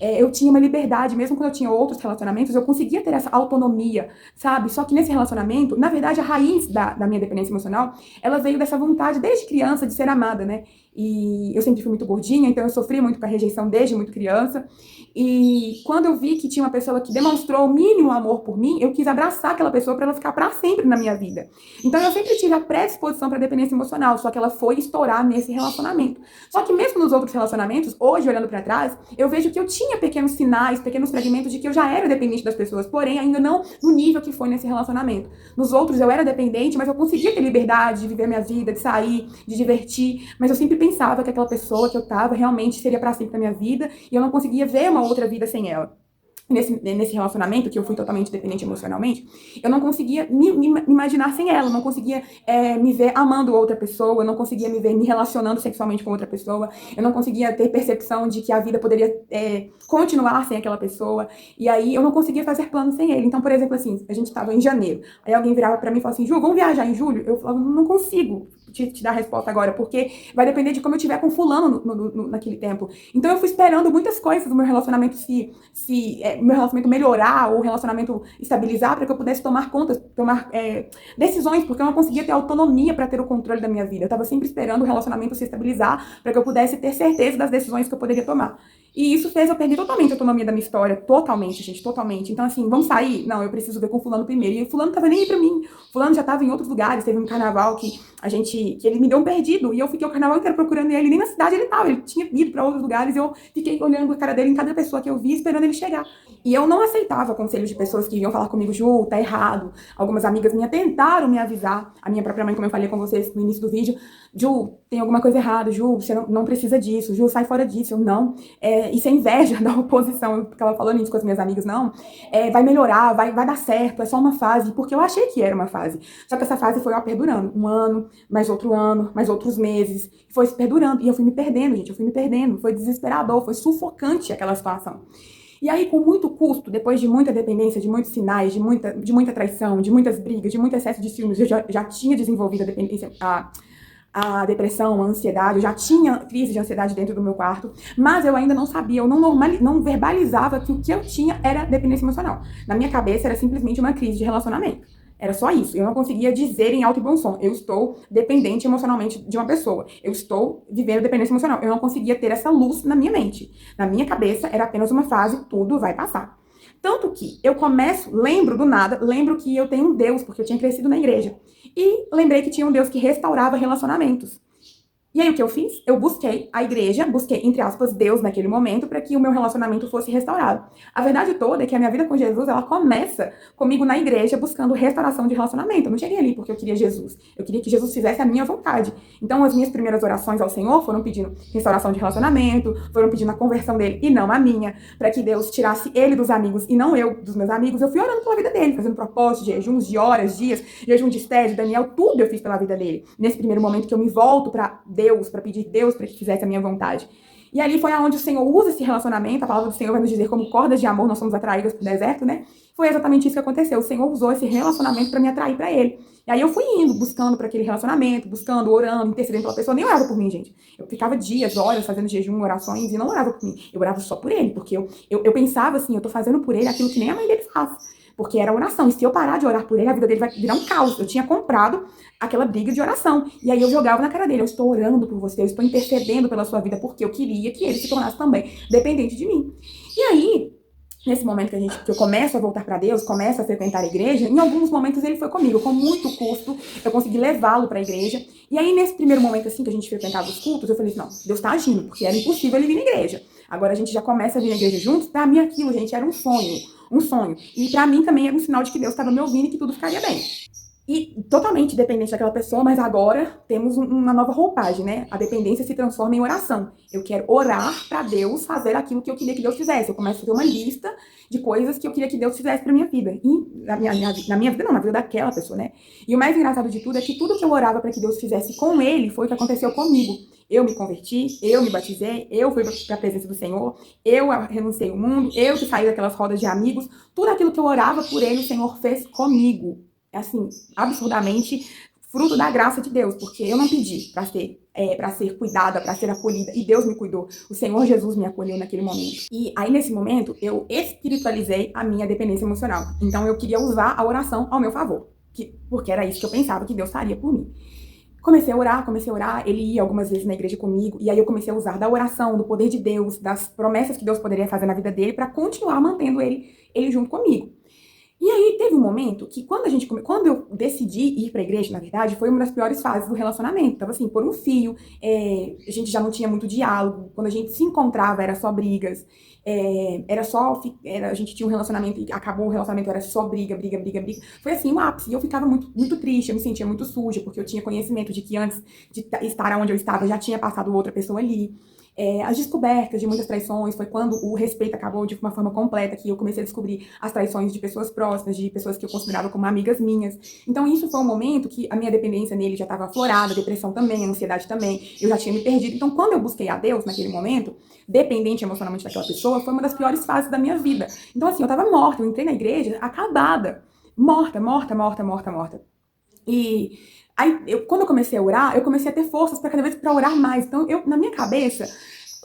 Eu tinha uma liberdade, mesmo quando eu tinha outros relacionamentos, eu conseguia ter essa autonomia, sabe? Só que nesse relacionamento, na verdade, a raiz da minha dependência emocional, ela veio dessa vontade, desde criança, de ser amada, né? E eu sempre fui muito gordinha, então eu sofri muito com a rejeição desde muito criança. E quando eu vi que tinha uma pessoa que demonstrou o mínimo amor por mim, eu quis abraçar aquela pessoa para ela ficar para sempre na minha vida. Então eu sempre tive a predisposição para dependência emocional, só que ela foi estourar nesse relacionamento. Só que mesmo nos outros relacionamentos, hoje olhando para trás, eu vejo que eu tinha pequenos sinais, pequenos fragmentos de que eu já era dependente das pessoas, porém ainda não no nível que foi nesse relacionamento. Nos outros eu era dependente, mas eu conseguia ter liberdade de viver minha vida, de sair, de divertir, mas eu sempre pensava que aquela pessoa que eu tava realmente seria para sempre na minha vida e eu não conseguia ver uma outra vida sem ela. Nesse relacionamento, que eu fui totalmente dependente emocionalmente, eu não conseguia me imaginar sem ela, eu não conseguia me ver amando outra pessoa, eu não conseguia me ver me relacionando sexualmente com outra pessoa, eu não conseguia ter percepção de que a vida poderia continuar sem aquela pessoa, e aí eu não conseguia fazer planos sem ele. Então, por exemplo, assim, a gente estava em janeiro, aí alguém virava pra mim e falava assim, Ju, vamos viajar em julho? Eu falava, não consigo te dar a resposta agora, porque vai depender de como eu tiver com fulano naquele tempo. Então eu fui esperando muitas coisas do meu relacionamento meu relacionamento melhorar ou o relacionamento estabilizar para que eu pudesse tomar decisões, porque eu não conseguia ter autonomia para ter o controle da minha vida. Eu estava sempre esperando o relacionamento se estabilizar para que eu pudesse ter certeza das decisões que eu poderia tomar. E isso fez eu perder totalmente a autonomia da minha história, totalmente, gente, totalmente. Então, assim, vamos sair? Não, eu preciso ver com o fulano primeiro. E o fulano tava nem aí pra mim. O fulano já tava em outros lugares, teve um carnaval que ele me deu um perdido, e eu fiquei o carnaval inteiro procurando ele, nem na cidade ele tava, ele tinha ido pra outros lugares, e eu fiquei olhando a cara dele em cada pessoa que eu vi, esperando ele chegar. E eu não aceitava conselhos de pessoas que iam falar comigo, Ju, tá errado. Algumas amigas minhas tentaram me avisar, a minha própria mãe, como eu falei com vocês no início do vídeo, Ju, tem alguma coisa errada, Ju, você não precisa disso, Ju, sai fora disso. Eu não. Isso é inveja da oposição, eu ficava falando isso com as minhas amigas, não. Vai melhorar, vai dar certo, é só uma fase, porque eu achei que era uma fase. Só que essa fase foi perdurando, um ano, mais outros meses, foi se perdurando, e eu fui me perdendo, gente, foi desesperador, foi sufocante aquela situação. E aí, com muito custo, depois de muita dependência, de muitos sinais, de muita traição, de muitas brigas, de muito excesso de ciúmes, eu já tinha desenvolvido a dependência, a depressão, a ansiedade, eu já tinha crise de ansiedade dentro do meu quarto, mas eu ainda não sabia, eu não verbalizava que o que eu tinha era dependência emocional. Na minha cabeça era simplesmente uma crise de relacionamento. Era só isso. Eu não conseguia dizer em alto e bom som, eu estou dependente emocionalmente de uma pessoa. Eu estou vivendo dependência emocional. Eu não conseguia ter essa luz na minha mente. Na minha cabeça era apenas uma fase, tudo vai passar. Tanto que eu lembro que eu tenho um Deus, porque eu tinha crescido na igreja. E lembrei que tinha um Deus que restaurava relacionamentos. E aí o que eu fiz? Eu busquei a igreja, busquei, entre aspas, Deus naquele momento, para que o meu relacionamento fosse restaurado. A verdade toda é que a minha vida com Jesus, ela começa comigo na igreja, buscando restauração de relacionamento. Eu não cheguei ali porque eu queria Jesus. Eu queria que Jesus fizesse a minha vontade. Então as minhas primeiras orações ao Senhor foram pedindo restauração de relacionamento, foram pedindo a conversão dele e não a minha, para que Deus tirasse ele dos amigos e não eu dos meus amigos. Eu fui orando pela vida dele, fazendo propósitos, jejuns de horas, dias, jejum de Esther, de Daniel, tudo eu fiz pela vida dele. Nesse primeiro momento que eu me volto para Deus, para pedir Deus para que fizesse a minha vontade. E ali foi aonde o Senhor usa esse relacionamento, a palavra do Senhor vai nos dizer como cordas de amor nós somos atraídas pro deserto, né? Foi exatamente isso que aconteceu. O Senhor usou esse relacionamento para me atrair para ele. E aí eu fui indo, buscando para aquele relacionamento, buscando, orando, intercedendo pela pessoa. Nem orava por mim, gente. Eu ficava dias, horas fazendo jejum, orações e não orava por mim. Eu orava só por ele, porque eu pensava assim, eu tô fazendo por ele aquilo que nem a mãe dele faz. Porque era oração. E se eu parar de orar por ele, a vida dele vai virar um caos. Eu tinha comprado aquela briga de oração. E aí eu jogava na cara dele. Eu estou orando por você, eu estou intercedendo pela sua vida, porque eu queria que ele se tornasse também dependente de mim. E aí, nesse momento que eu começo a voltar para Deus, começo a frequentar a igreja, em alguns momentos ele foi comigo. Com muito custo, eu consegui levá-lo para a igreja. E aí, nesse primeiro momento, assim, que a gente frequentava os cultos, eu falei assim, não, Deus está agindo, porque era impossível ele vir na igreja. Agora a gente já começa a vir na igreja juntos. Para mim, aquilo, gente, era um sonho. Um sonho. E para mim também era um sinal de que Deus estava me ouvindo e que tudo ficaria bem. E totalmente dependente daquela pessoa, mas agora temos uma nova roupagem, né? A dependência se transforma em oração. Eu quero orar para Deus fazer aquilo que eu queria que Deus fizesse. Eu começo a fazer uma lista de coisas que eu queria que Deus fizesse para minha vida. E na minha vida, não, na vida daquela pessoa, né? E o mais engraçado de tudo é que tudo que eu orava para que Deus fizesse com ele foi o que aconteceu comigo. Eu me converti, eu me batizei, eu fui para a presença do Senhor, eu renunciei ao mundo, eu que saí daquelas rodas de amigos. Tudo aquilo que eu orava por ele, o Senhor fez comigo. Assim, absurdamente fruto da graça de Deus, porque eu não pedi para ser cuidada, para ser acolhida, e Deus me cuidou. O Senhor Jesus me acolheu naquele momento. E aí, nesse momento, eu espiritualizei a minha dependência emocional. Então, eu queria usar a oração ao meu favor, porque era isso que eu pensava que Deus faria por mim. Comecei a orar, ele ia algumas vezes na igreja comigo, e aí eu comecei a usar da oração, do poder de Deus, das promessas que Deus poderia fazer na vida dele, para continuar mantendo ele junto comigo. E aí teve um momento que quando eu decidi ir pra igreja, na verdade, foi uma das piores fases do relacionamento. Tava assim, por um fio, a gente já não tinha muito diálogo, quando a gente se encontrava era só brigas, a gente tinha um relacionamento e acabou o relacionamento, era só briga, briga, briga, briga. Foi assim, um ápice, e eu ficava muito, muito triste, eu me sentia muito suja, porque eu tinha conhecimento de que antes de estar onde eu estava, já tinha passado outra pessoa ali. As descobertas de muitas traições foi quando o respeito acabou de uma forma completa, que eu comecei a descobrir as traições de pessoas próximas, de pessoas que eu considerava como amigas minhas. Então isso foi um momento que a minha dependência nele já estava aflorada, a depressão também, a ansiedade também, eu já tinha me perdido. Então quando eu busquei a Deus naquele momento, dependente emocionalmente daquela pessoa, foi uma das piores fases da minha vida. Então assim, eu tava morta, eu entrei na igreja acabada, morta, morta, morta, morta, morta. E aí, quando eu comecei a orar, eu comecei a ter forças para cada vez para orar mais. Então, na minha cabeça,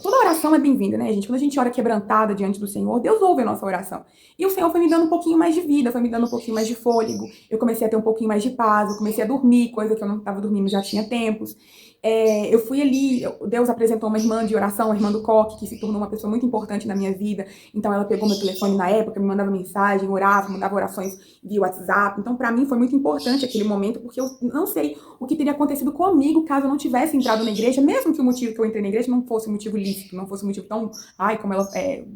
toda oração é bem-vinda, né, gente? Quando a gente ora quebrantada diante do Senhor, Deus ouve a nossa oração. E o Senhor foi me dando um pouquinho mais de vida, foi me dando um pouquinho mais de fôlego. Eu comecei a ter um pouquinho mais de paz, eu comecei a dormir, coisa que eu não estava dormindo já tinha tempos. Eu fui ali, Deus apresentou uma irmã de oração, a irmã do Coque, que se tornou uma pessoa muito importante na minha vida. Então ela pegou meu telefone na época, me mandava mensagem, orava, mandava orações via WhatsApp. Então para mim foi muito importante aquele momento, porque eu não sei o que teria acontecido comigo caso eu não tivesse entrado na igreja, mesmo que o motivo que eu entrei na igreja não fosse um motivo lícito, não fosse um motivo tão, como ela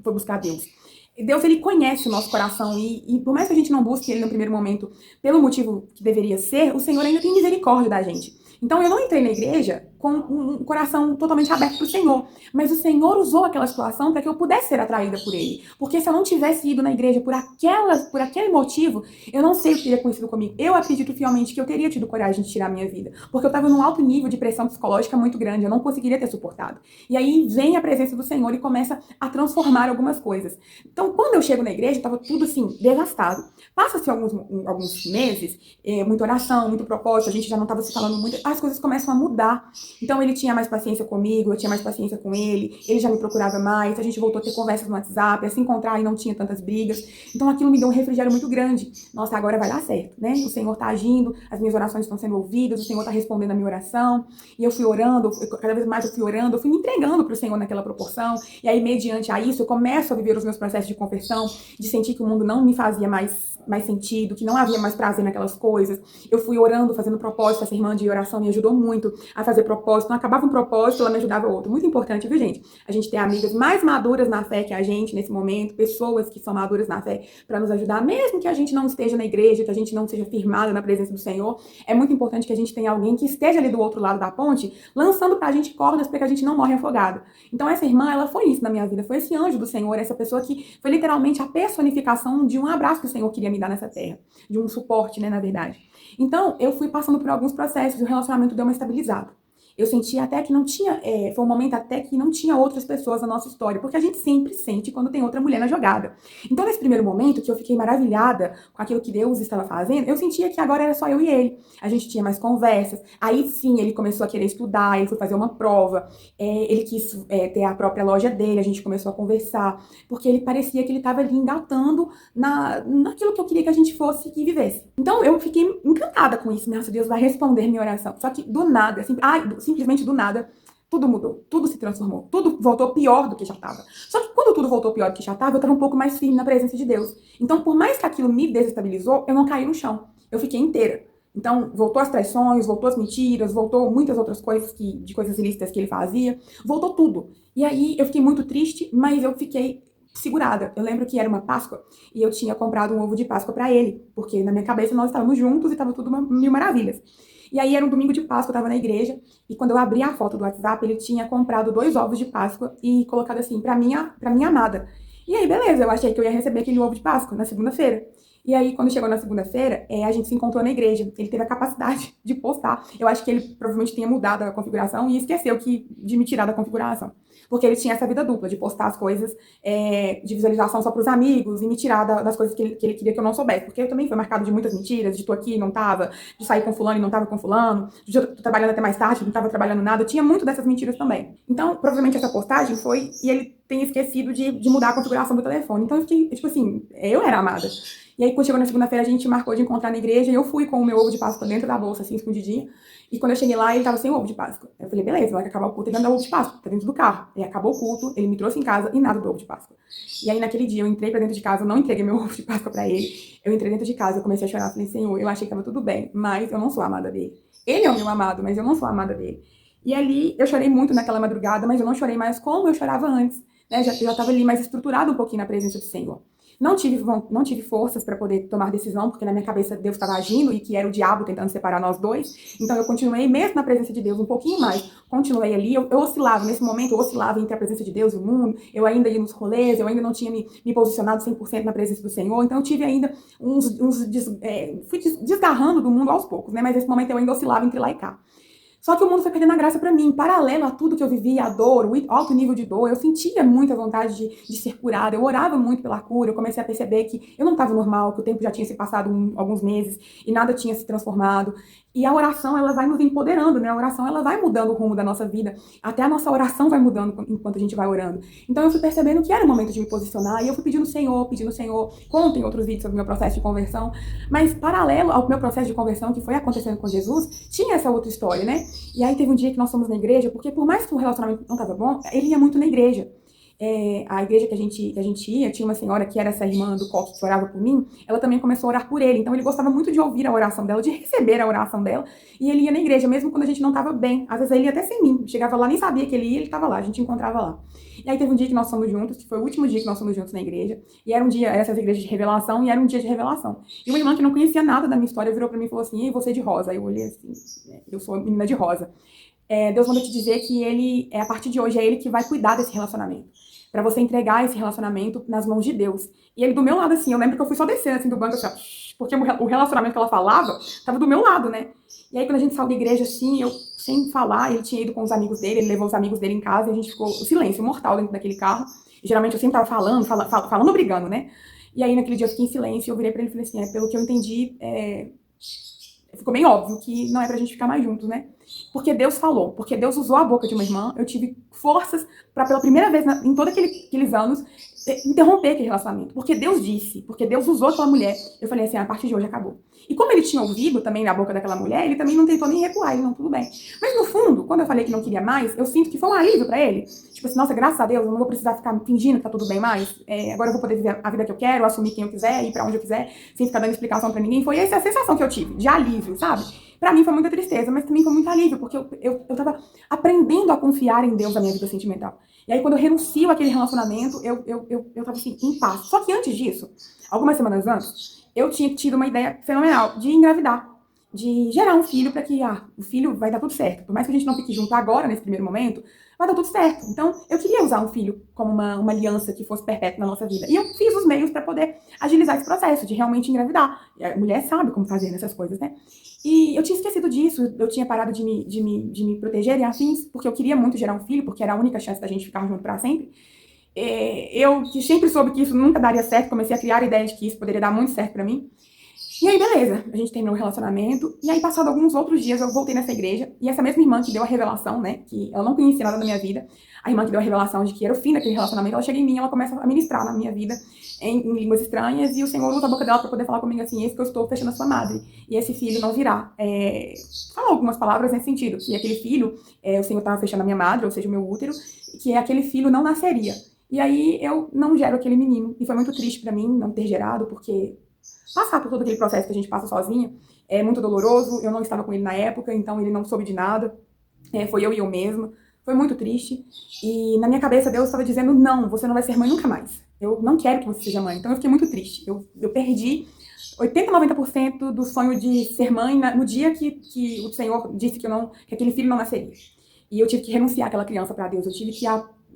foi buscar Deus. Deus, ele conhece o nosso coração e por mais que a gente não busque ele no primeiro momento pelo motivo que deveria ser, o Senhor ainda tem misericórdia da gente. Então eu não entrei na igreja com um coração totalmente aberto para o Senhor, mas o Senhor usou aquela situação para que eu pudesse ser atraída por ele. Porque se eu não tivesse ido na igreja por aquele motivo, eu não sei o que teria acontecido comigo. Eu acredito fielmente que eu teria tido coragem de tirar a minha vida, porque eu estava num alto nível de pressão psicológica muito grande, eu não conseguiria ter suportado. E aí vem a presença do Senhor e começa a transformar algumas coisas. Então, quando eu chego na igreja, estava tudo assim, devastado. Passa-se alguns meses, muita oração, muito propósito, a gente já não estava se falando muito, as coisas começam a mudar. Então ele tinha mais paciência comigo, eu tinha mais paciência com ele já me procurava mais, a gente voltou a ter conversas no WhatsApp, a se encontrar e não tinha tantas brigas. Então aquilo me deu um refrigério muito grande. Nossa, agora vai dar certo, né? O Senhor tá agindo, as minhas orações estão sendo ouvidas, o Senhor tá respondendo a minha oração. E eu fui orando, cada vez mais eu fui orando, eu fui me entregando pro Senhor naquela proporção. E aí, mediante a isso, eu começo a viver os meus processos de conversão, de sentir que o mundo não me fazia mais sentido, que não havia mais prazer naquelas coisas. Eu fui orando, fazendo propósito, essa irmã de oração me ajudou muito a fazer propósito. Não acabava um propósito, ela me ajudava outro. Muito importante, viu, gente? A gente ter amigas mais maduras na fé que a gente nesse momento, pessoas que são maduras na fé para nos ajudar, mesmo que a gente não esteja na igreja, que a gente não seja firmada na presença do Senhor. É muito importante que a gente tenha alguém que esteja ali do outro lado da ponte, lançando pra gente cordas para que a gente não morre afogado. Então essa irmã, ela foi isso na minha vida, foi esse anjo do Senhor, essa pessoa que foi literalmente a personificação de um abraço que o Senhor queria me dar nessa terra, de um suporte, né, na verdade. Então, eu fui passando por alguns processos, o relacionamento deu uma estabilizada. Eu senti até que não tinha, foi um momento até que não tinha outras pessoas na nossa história, porque a gente sempre sente quando tem outra mulher na jogada. Então, nesse primeiro momento, que eu fiquei maravilhada com aquilo que Deus estava fazendo, eu sentia que agora era só eu e ele. A gente tinha mais conversas. Aí sim, ele começou a querer estudar, ele foi fazer uma prova, ele quis ter a própria loja dele, a gente começou a conversar, porque ele parecia que ele estava ali engatando naquilo que eu queria que a gente fosse e vivesse. Então, eu fiquei encantada com isso. Nossa, Deus vai responder minha oração. Só que do nada, assim, simplesmente do nada, tudo mudou, tudo se transformou, tudo voltou pior do que já estava. Só que quando tudo voltou pior do que já estava, eu estava um pouco mais firme na presença de Deus. Então, por mais que aquilo me desestabilizou, eu não caí no chão. Eu fiquei inteira. Então, voltou as traições, voltou as mentiras, voltou muitas outras coisas de coisas ilícitas que ele fazia, voltou tudo. E aí eu fiquei muito triste, mas eu fiquei segurada. Eu lembro que era uma Páscoa e eu tinha comprado um ovo de Páscoa para ele, porque na minha cabeça nós estávamos juntos e estava tudo mil maravilhas. E aí era um domingo de Páscoa, eu estava na igreja, e quando eu abri a foto do WhatsApp, ele tinha comprado 2 ovos de Páscoa e colocado assim, pra minha amada. E aí, beleza, eu achei que eu ia receber aquele ovo de Páscoa na segunda-feira. E aí, quando chegou na segunda-feira, a gente se encontrou na igreja. Ele teve a capacidade de postar. Eu acho que ele provavelmente tinha mudado a configuração e esqueceu de me tirar da configuração. Porque ele tinha essa vida dupla, de postar as coisas de visualização só pros amigos e me tirar das coisas que ele queria que eu não soubesse. Porque eu também fui marcado de muitas mentiras, de tô aqui e não tava, de sair com fulano e não tava com fulano, de eu tô trabalhando até mais tarde, não tava trabalhando nada. Eu tinha muito dessas mentiras também. Então, provavelmente essa postagem foi... E ele tem esquecido de mudar a configuração do telefone. Então, eu fiquei, tipo assim, eu era amada. E aí, quando chegou na segunda-feira, a gente marcou de encontrar na igreja e eu fui com o meu ovo de Páscoa dentro da bolsa, assim, escondidinho. E quando eu cheguei lá, ele tava sem ovo de Páscoa. Eu falei, beleza, vai acabar o culto, ele vai me dar ovo de Páscoa, tá dentro do carro. E acabou o culto, ele me trouxe em casa e nada do ovo de Páscoa. E aí, naquele dia, eu entrei pra dentro de casa, eu não entreguei meu ovo de Páscoa pra ele. Eu entrei dentro de casa, eu comecei a chorar, falei, Senhor, eu achei que tava tudo bem, mas eu não sou a amada dele. Ele é o meu amado, mas eu não sou a amada dele. E ali, eu chorei muito naquela madrugada, mas eu não chorei mais como eu chorava antes. Né? Eu já tava ali mais estruturado um pouquinho na presença do Senhor. Não tive forças para poder tomar decisão, porque na minha cabeça Deus estava agindo e que era o diabo tentando separar nós dois. Então eu continuei, mesmo na presença de Deus, um pouquinho mais. Continuei ali, eu oscilava, nesse momento eu oscilava entre a presença de Deus e o mundo. Eu ainda ia nos rolês, eu ainda não tinha me posicionado 100% na presença do Senhor. Então eu tive ainda fui desgarrando do mundo aos poucos, né? Mas nesse momento eu ainda oscilava entre lá e cá. Só que o mundo foi perdendo a graça pra mim. Paralelo a tudo que eu vivia, a dor, o alto nível de dor, eu sentia muita vontade de ser curada. Eu orava muito pela cura. Eu comecei a perceber que eu não estava normal, que o tempo já tinha se passado alguns meses e nada tinha se transformado. E a oração, ela vai nos empoderando, né? A oração, ela vai mudando o rumo da nossa vida. Até a nossa oração vai mudando enquanto a gente vai orando. Então eu fui percebendo que era o momento de me posicionar. E eu fui pedindo ao Senhor. Contem outros vídeos sobre o meu processo de conversão. Mas paralelo ao meu processo de conversão, que foi acontecendo com Jesus, tinha essa outra história, né? E aí teve um dia que nós fomos na igreja, porque por mais que o relacionamento não estava bom, ele ia muito na igreja. A igreja que a gente ia, tinha uma senhora que era essa irmã do coque que orava por mim, ela também começou a orar por ele. Então ele gostava muito de ouvir a oração dela, de receber a oração dela, e ele ia na igreja, mesmo quando a gente não estava bem. Às vezes ele ia até sem mim, chegava lá, nem sabia que ele ia, ele estava lá, a gente encontrava lá. E aí teve um dia que nós fomos juntos, que foi o último dia que nós fomos juntos na igreja, e era um dia, essas igrejas de revelação, e era um dia de revelação. E uma irmã que não conhecia nada da minha história virou pra mim e falou assim, e você de rosa? Aí eu olhei assim, eu sou menina de rosa. Deus manda te dizer que ele, a partir de hoje, é ele que vai cuidar desse relacionamento. Pra você entregar esse relacionamento nas mãos de Deus. E ele do meu lado, assim, eu lembro que eu fui só descendo, assim, do banco, assim, ó, porque o relacionamento que ela falava tava do meu lado, né? E aí, quando a gente saiu da igreja, assim, eu, sem falar, ele tinha ido com os amigos dele, ele levou os amigos dele em casa, e a gente ficou, o silêncio mortal dentro daquele carro. E, geralmente, eu sempre tava falando, brigando, né? E aí, naquele dia, eu fiquei em silêncio, e eu virei pra ele e falei assim, pelo que eu entendi, ficou bem óbvio que não é pra gente ficar mais juntos, né? Porque Deus falou, porque Deus usou a boca de uma irmã, eu tive forças pra, pela primeira vez em todos aqueles anos, interromper aquele relacionamento. Porque Deus disse, porque Deus usou aquela mulher. Eu falei assim, a partir de hoje acabou. E como ele tinha ouvido também na boca daquela mulher, ele também não tentou nem recuar, ele não, tudo bem. Mas no fundo, quando eu falei que não queria mais, eu sinto que foi um alívio pra ele. Tipo assim, nossa, graças a Deus, eu não vou precisar ficar fingindo que tá tudo bem mais. Agora eu vou poder viver a vida que eu quero, assumir quem eu quiser, ir pra onde eu quiser, sem ficar dando explicação pra ninguém. Foi essa a sensação que eu tive, de alívio, sabe? Pra mim foi muita tristeza, mas também foi muito alívio, porque eu tava aprendendo a confiar em Deus na minha vida sentimental. E aí, quando eu renuncio àquele relacionamento, eu tava assim, em paz. Só que antes disso, algumas semanas antes, eu tinha tido uma ideia fenomenal de engravidar, de gerar um filho para que, o filho vai dar tudo certo. Por mais que a gente não fique junto agora, nesse primeiro momento, vai dar tudo certo. Então, eu queria usar um filho como uma aliança que fosse perpétua na nossa vida. E eu fiz os meios para poder agilizar esse processo de realmente engravidar. E a mulher sabe como fazer essas coisas, né? E eu tinha esquecido disso, eu tinha parado de me proteger e afins, porque eu queria muito gerar um filho, porque era a única chance da gente ficar junto para sempre. Eu que sempre soube que isso nunca daria certo, comecei a criar a ideia de que isso poderia dar muito certo para mim. E aí, beleza, a gente terminou o relacionamento, e aí, passado alguns outros dias, eu voltei nessa igreja, e essa mesma irmã que deu a revelação, né, que ela não conhecia nada da minha vida, a irmã que deu a revelação de que era o fim daquele relacionamento, ela chega em mim e ela começa a ministrar na minha vida em línguas estranhas, e o Senhor usa a boca dela para poder falar comigo assim: esse que eu estou fechando a sua madre, e esse filho não virá. Falou algumas palavras nesse sentido, que aquele filho, o Senhor estava fechando a minha madre, ou seja, o meu útero, que aquele filho não nasceria. E aí eu não gero aquele menino, e foi muito triste para mim não ter gerado, porque passar por todo aquele processo que a gente passa sozinha é muito doloroso. Eu não estava com ele na época, então ele não soube de nada. Foi eu e eu mesma. Foi muito triste. E na minha cabeça Deus estava dizendo: não, você não vai ser mãe nunca mais. Eu não quero que você seja mãe. Então eu fiquei muito triste. Eu perdi 80, 90% do sonho de ser mãe no dia que o Senhor disse que aquele filho não nasceria. E eu tive que renunciar àquela criança para Deus. Eu tive que,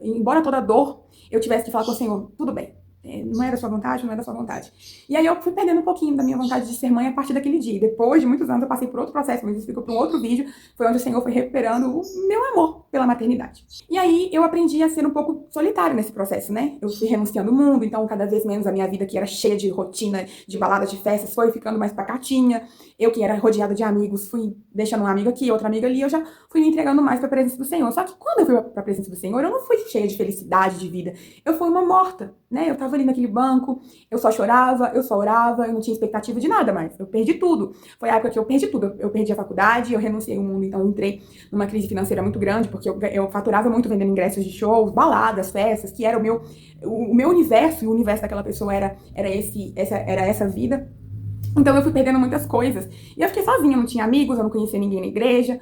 embora toda dor, eu tivesse que falar com o Senhor: tudo bem, não é da sua vontade, não é da sua vontade. E aí eu fui perdendo um pouquinho da minha vontade de ser mãe a partir daquele dia. E depois de muitos anos eu passei por outro processo, mas isso ficou para um outro vídeo, foi onde o Senhor foi recuperando o meu amor pela maternidade. E aí eu aprendi a ser um pouco solitária nesse processo, né? Eu fui renunciando ao mundo, então cada vez menos a minha vida, que era cheia de rotina, de baladas, de festas, foi ficando mais pacatinha. Eu, que era rodeada de amigos, fui deixando um amigo aqui, outra amiga ali, eu já fui me entregando mais para a presença do Senhor. Só que quando eu fui para a presença do Senhor, eu não fui cheia de felicidade, de vida. Eu fui uma morta, né? Eu tava ali naquele banco, eu só chorava, eu só orava, eu não tinha expectativa de nada mais. Eu perdi tudo. Foi a época que eu perdi tudo. Eu perdi a faculdade, eu renunciei ao mundo, então eu entrei numa crise financeira muito grande, porque eu faturava muito vendendo ingressos de shows, baladas, festas, que era o meu universo, e o universo daquela pessoa era essa vida. Então eu fui perdendo muitas coisas. E eu fiquei sozinha, não tinha amigos, eu não conhecia ninguém na igreja.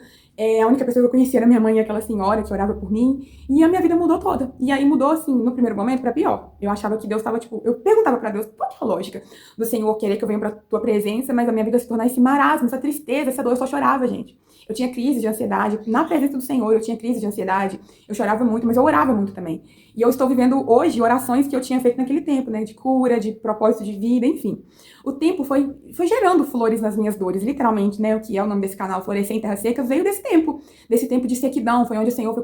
A única pessoa que eu conhecia era minha mãe, aquela senhora que orava por mim. E a minha vida mudou toda. E aí mudou, assim, no primeiro momento pra pior. Eu achava que Deus tava, tipo... Eu perguntava pra Deus: qual que é a lógica do Senhor querer que eu venha pra tua presença, mas a minha vida se tornar esse marasmo, essa tristeza, essa dor? Eu só chorava, gente. Eu tinha crise de ansiedade. Na presença do Senhor, eu tinha crise de ansiedade. Eu chorava muito, mas eu orava muito também. E eu estou vivendo hoje orações que eu tinha feito naquele tempo, né? De cura, de propósito de vida, enfim. O tempo foi gerando flores nas minhas dores, literalmente, né? O que é o nome desse canal, Florescer em Terra Seca, veio desse tempo de sequidão. Foi onde o Senhor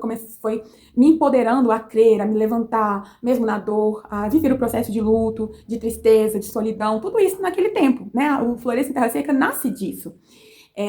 foi me empoderando a crer, a me levantar, mesmo na dor, a viver o processo de luto, de tristeza, de solidão, tudo isso naquele tempo, né? O Florescer em Terra Seca nasce disso.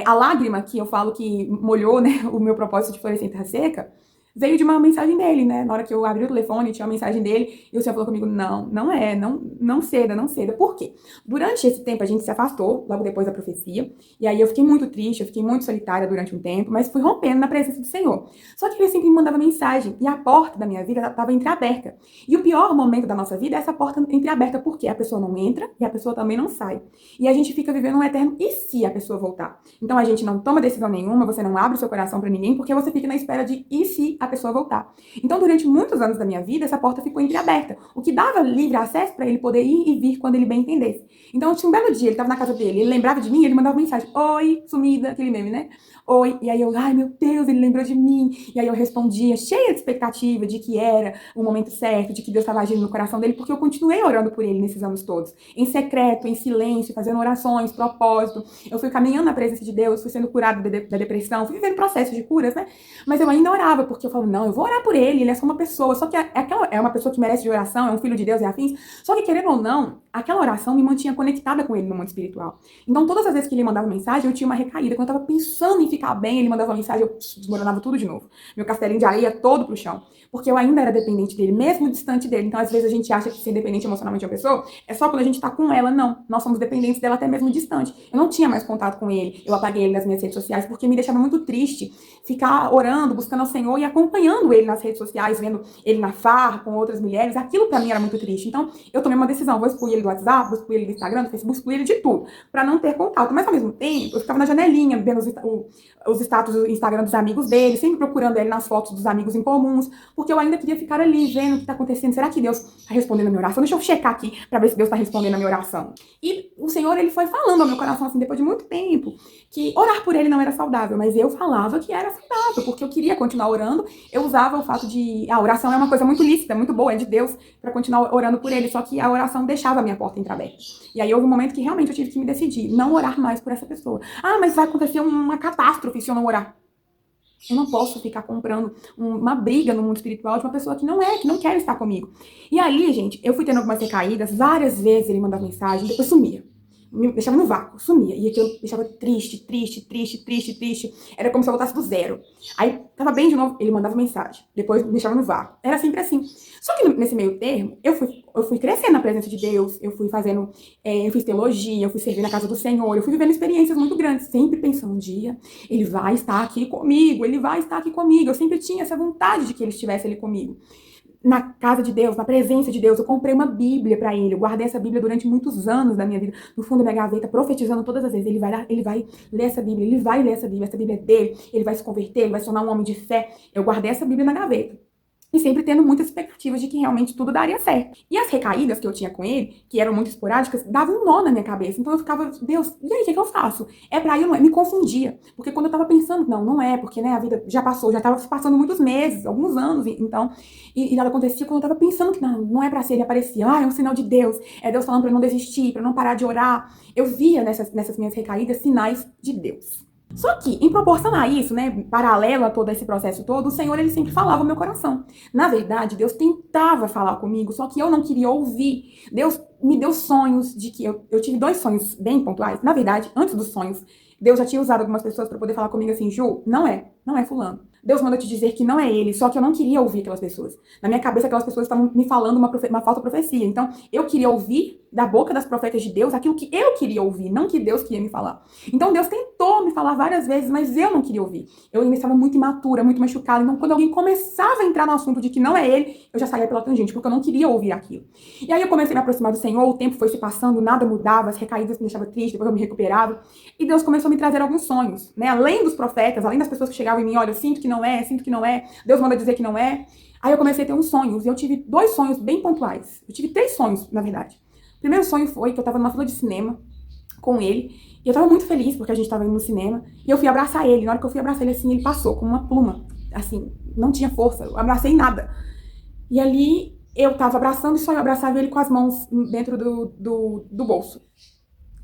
A lágrima que eu falo que molhou, né, o meu propósito de Florescer em Terra Seca, veio de uma mensagem dele, né? Na hora que eu abri o telefone, tinha uma mensagem dele, e o Senhor falou comigo: não ceda, não ceda. Por quê? Durante esse tempo a gente se afastou, logo depois da profecia, e aí eu fiquei muito triste, eu fiquei muito solitária durante um tempo, mas fui rompendo na presença do Senhor. Só que ele sempre me mandava mensagem, e a porta da minha vida estava entreaberta. E o pior momento da nossa vida é essa porta entreaberta, porque a pessoa não entra e a pessoa também não sai. E a gente fica vivendo um eterno "e se a pessoa voltar?". Então a gente não toma decisão nenhuma, você não abre o seu coração para ninguém, porque você fica na espera de "e se a pessoa voltar?". Então, durante muitos anos da minha vida, essa porta ficou entreaberta, o que dava livre acesso para ele poder ir e vir quando ele bem entendesse. Então, tinha um belo dia, ele estava na casa dele, ele lembrava de mim, ele mandava mensagem: oi, sumida, aquele meme, né? Oi. E aí eu: ai, meu Deus, ele lembrou de mim. E aí eu respondia, cheia de expectativa de que era o momento certo, de que Deus estava agindo no coração dele, porque eu continuei orando por ele nesses anos todos, em secreto, em silêncio, fazendo orações, propósito. Eu fui caminhando na presença de Deus, fui sendo curada da depressão, fui vivendo processos de curas, né? Mas eu ainda orava, porque eu falo: não, eu vou orar por ele é só uma pessoa. Só que é uma pessoa que merece de oração, é um filho de Deus e afins. Só que, querendo ou não, aquela oração me mantinha conectada com ele no mundo espiritual. Então, todas as vezes que ele mandava mensagem, eu tinha uma recaída. Quando eu tava pensando em ficar bem, ele mandava uma mensagem, eu desmoronava tudo de novo. Meu castelinho de areia todo pro chão. Porque eu ainda era dependente dele, mesmo distante dele. Então, às vezes, a gente acha que ser dependente emocionalmente de uma pessoa é só quando a gente tá com ela. Não. Nós somos dependentes dela até mesmo distante. Eu não tinha mais contato com ele. Eu apaguei ele das minhas redes sociais porque me deixava muito triste ficar orando, buscando ao Senhor e acompanhando ele nas redes sociais, vendo ele na farra com outras mulheres. Aquilo pra mim era muito triste. Então, eu tomei uma decisão: vou excluir ele do WhatsApp, vou excluir ele do Instagram, do Facebook, excluir ele de tudo, pra não ter contato. Mas, ao mesmo tempo, eu ficava na janelinha, vendo os status do Instagram dos amigos dele, sempre procurando ele nas fotos dos amigos em comuns, porque eu ainda queria ficar ali, vendo o que tá acontecendo. Será que Deus tá respondendo a minha oração? Deixa eu checar aqui pra ver se Deus tá respondendo a minha oração. E o Senhor, ele foi falando ao meu coração, assim, depois de muito tempo, que orar por ele não era saudável, mas eu falava que era saudável, porque eu queria continuar orando. Eu usava o fato de a oração é uma coisa muito lícita, muito boa, é de Deus, pra continuar orando por ele, só que a oração deixava a minha porta entreaberta. E aí houve um momento que realmente eu tive que me decidir, não orar mais por essa pessoa. Ah, mas vai acontecer uma catástrofe se eu não orar. Eu não posso ficar comprando uma briga no mundo espiritual de uma pessoa que não quer estar comigo. E ali, gente, eu fui tendo algumas recaídas, várias vezes ele mandava mensagem, depois sumia. me deixava no vácuo, sumia. E aquilo me deixava triste, triste, triste, triste, triste. Era como se eu voltasse do zero. Aí tava bem de novo, ele mandava mensagem. Depois me deixava no vácuo. Era sempre assim. Só que nesse meio termo, eu fui crescendo na presença de Deus, eu fui fazendo, eu fiz teologia, eu fui servir na casa do Senhor, eu fui vivendo experiências muito grandes, sempre pensando um dia, ele vai estar aqui comigo, ele vai estar aqui comigo. Eu sempre tinha essa vontade de que ele estivesse ali comigo. Na casa de Deus, na presença de Deus, eu comprei uma Bíblia para ele, eu guardei essa Bíblia durante muitos anos da minha vida, no fundo da minha gaveta, profetizando todas as vezes, ele vai ler essa Bíblia, ele vai ler essa Bíblia é dele, ele vai se converter, ele vai se tornar um homem de fé. Eu guardei essa Bíblia na gaveta. E sempre tendo muitas expectativas de que realmente tudo daria certo. E as recaídas que eu tinha com ele, que eram muito esporádicas, davam um nó na minha cabeça. Então eu ficava, Deus, e aí, o que eu faço? É pra ir ou não é? Me confundia. Porque quando eu tava pensando, não é, porque né, a vida já passou, já tava se passando muitos meses, alguns anos, então, e nada acontecia. Quando eu tava pensando que não é pra ser, ele aparecia. É um sinal de Deus, é Deus falando pra eu não desistir, pra eu não parar de orar. Eu via nessas minhas recaídas sinais de Deus. Só que, em proporção a isso, né, paralelo a todo esse processo todo, o Senhor, ele sempre falava no meu coração. Na verdade, Deus tentava falar comigo, só que eu não queria ouvir. Deus me deu sonhos de que eu tive 2 sonhos bem pontuais. Na verdade, antes dos sonhos, Deus já tinha usado algumas pessoas para poder falar comigo assim, Ju, não é fulano. Deus manda te dizer que não é ele, só que eu não queria ouvir aquelas pessoas. Na minha cabeça, aquelas pessoas estavam me falando uma falsa profecia. Então, eu queria ouvir da boca das profetas de Deus aquilo que eu queria ouvir, não que Deus queria me falar. Então, Deus tentou me falar várias vezes, mas eu não queria ouvir. Eu ainda estava muito imatura, muito machucada. Então, quando alguém começava a entrar no assunto de que não é ele, eu já saía pela tangente, porque eu não queria ouvir aquilo. E aí, eu comecei a me aproximar do Senhor, o tempo foi se passando, nada mudava, as recaídas me deixavam triste, depois eu me recuperava. E Deus começou a me trazer alguns sonhos, né? Além dos profetas, além das pessoas que chegavam em mim, olha, eu sinto que não é, Deus manda dizer que não é. Aí eu comecei a ter uns sonhos, e eu tive 2 sonhos bem pontuais. Eu tive 3 sonhos, na verdade. O primeiro sonho foi que eu tava numa fila de cinema com ele, e eu tava muito feliz porque a gente tava indo no cinema, e eu fui abraçar ele. Na hora que eu fui abraçar ele assim, ele passou com uma pluma, assim, não tinha força, eu abracei nada. E ali eu tava abraçando e só eu abraçava ele com as mãos dentro do bolso.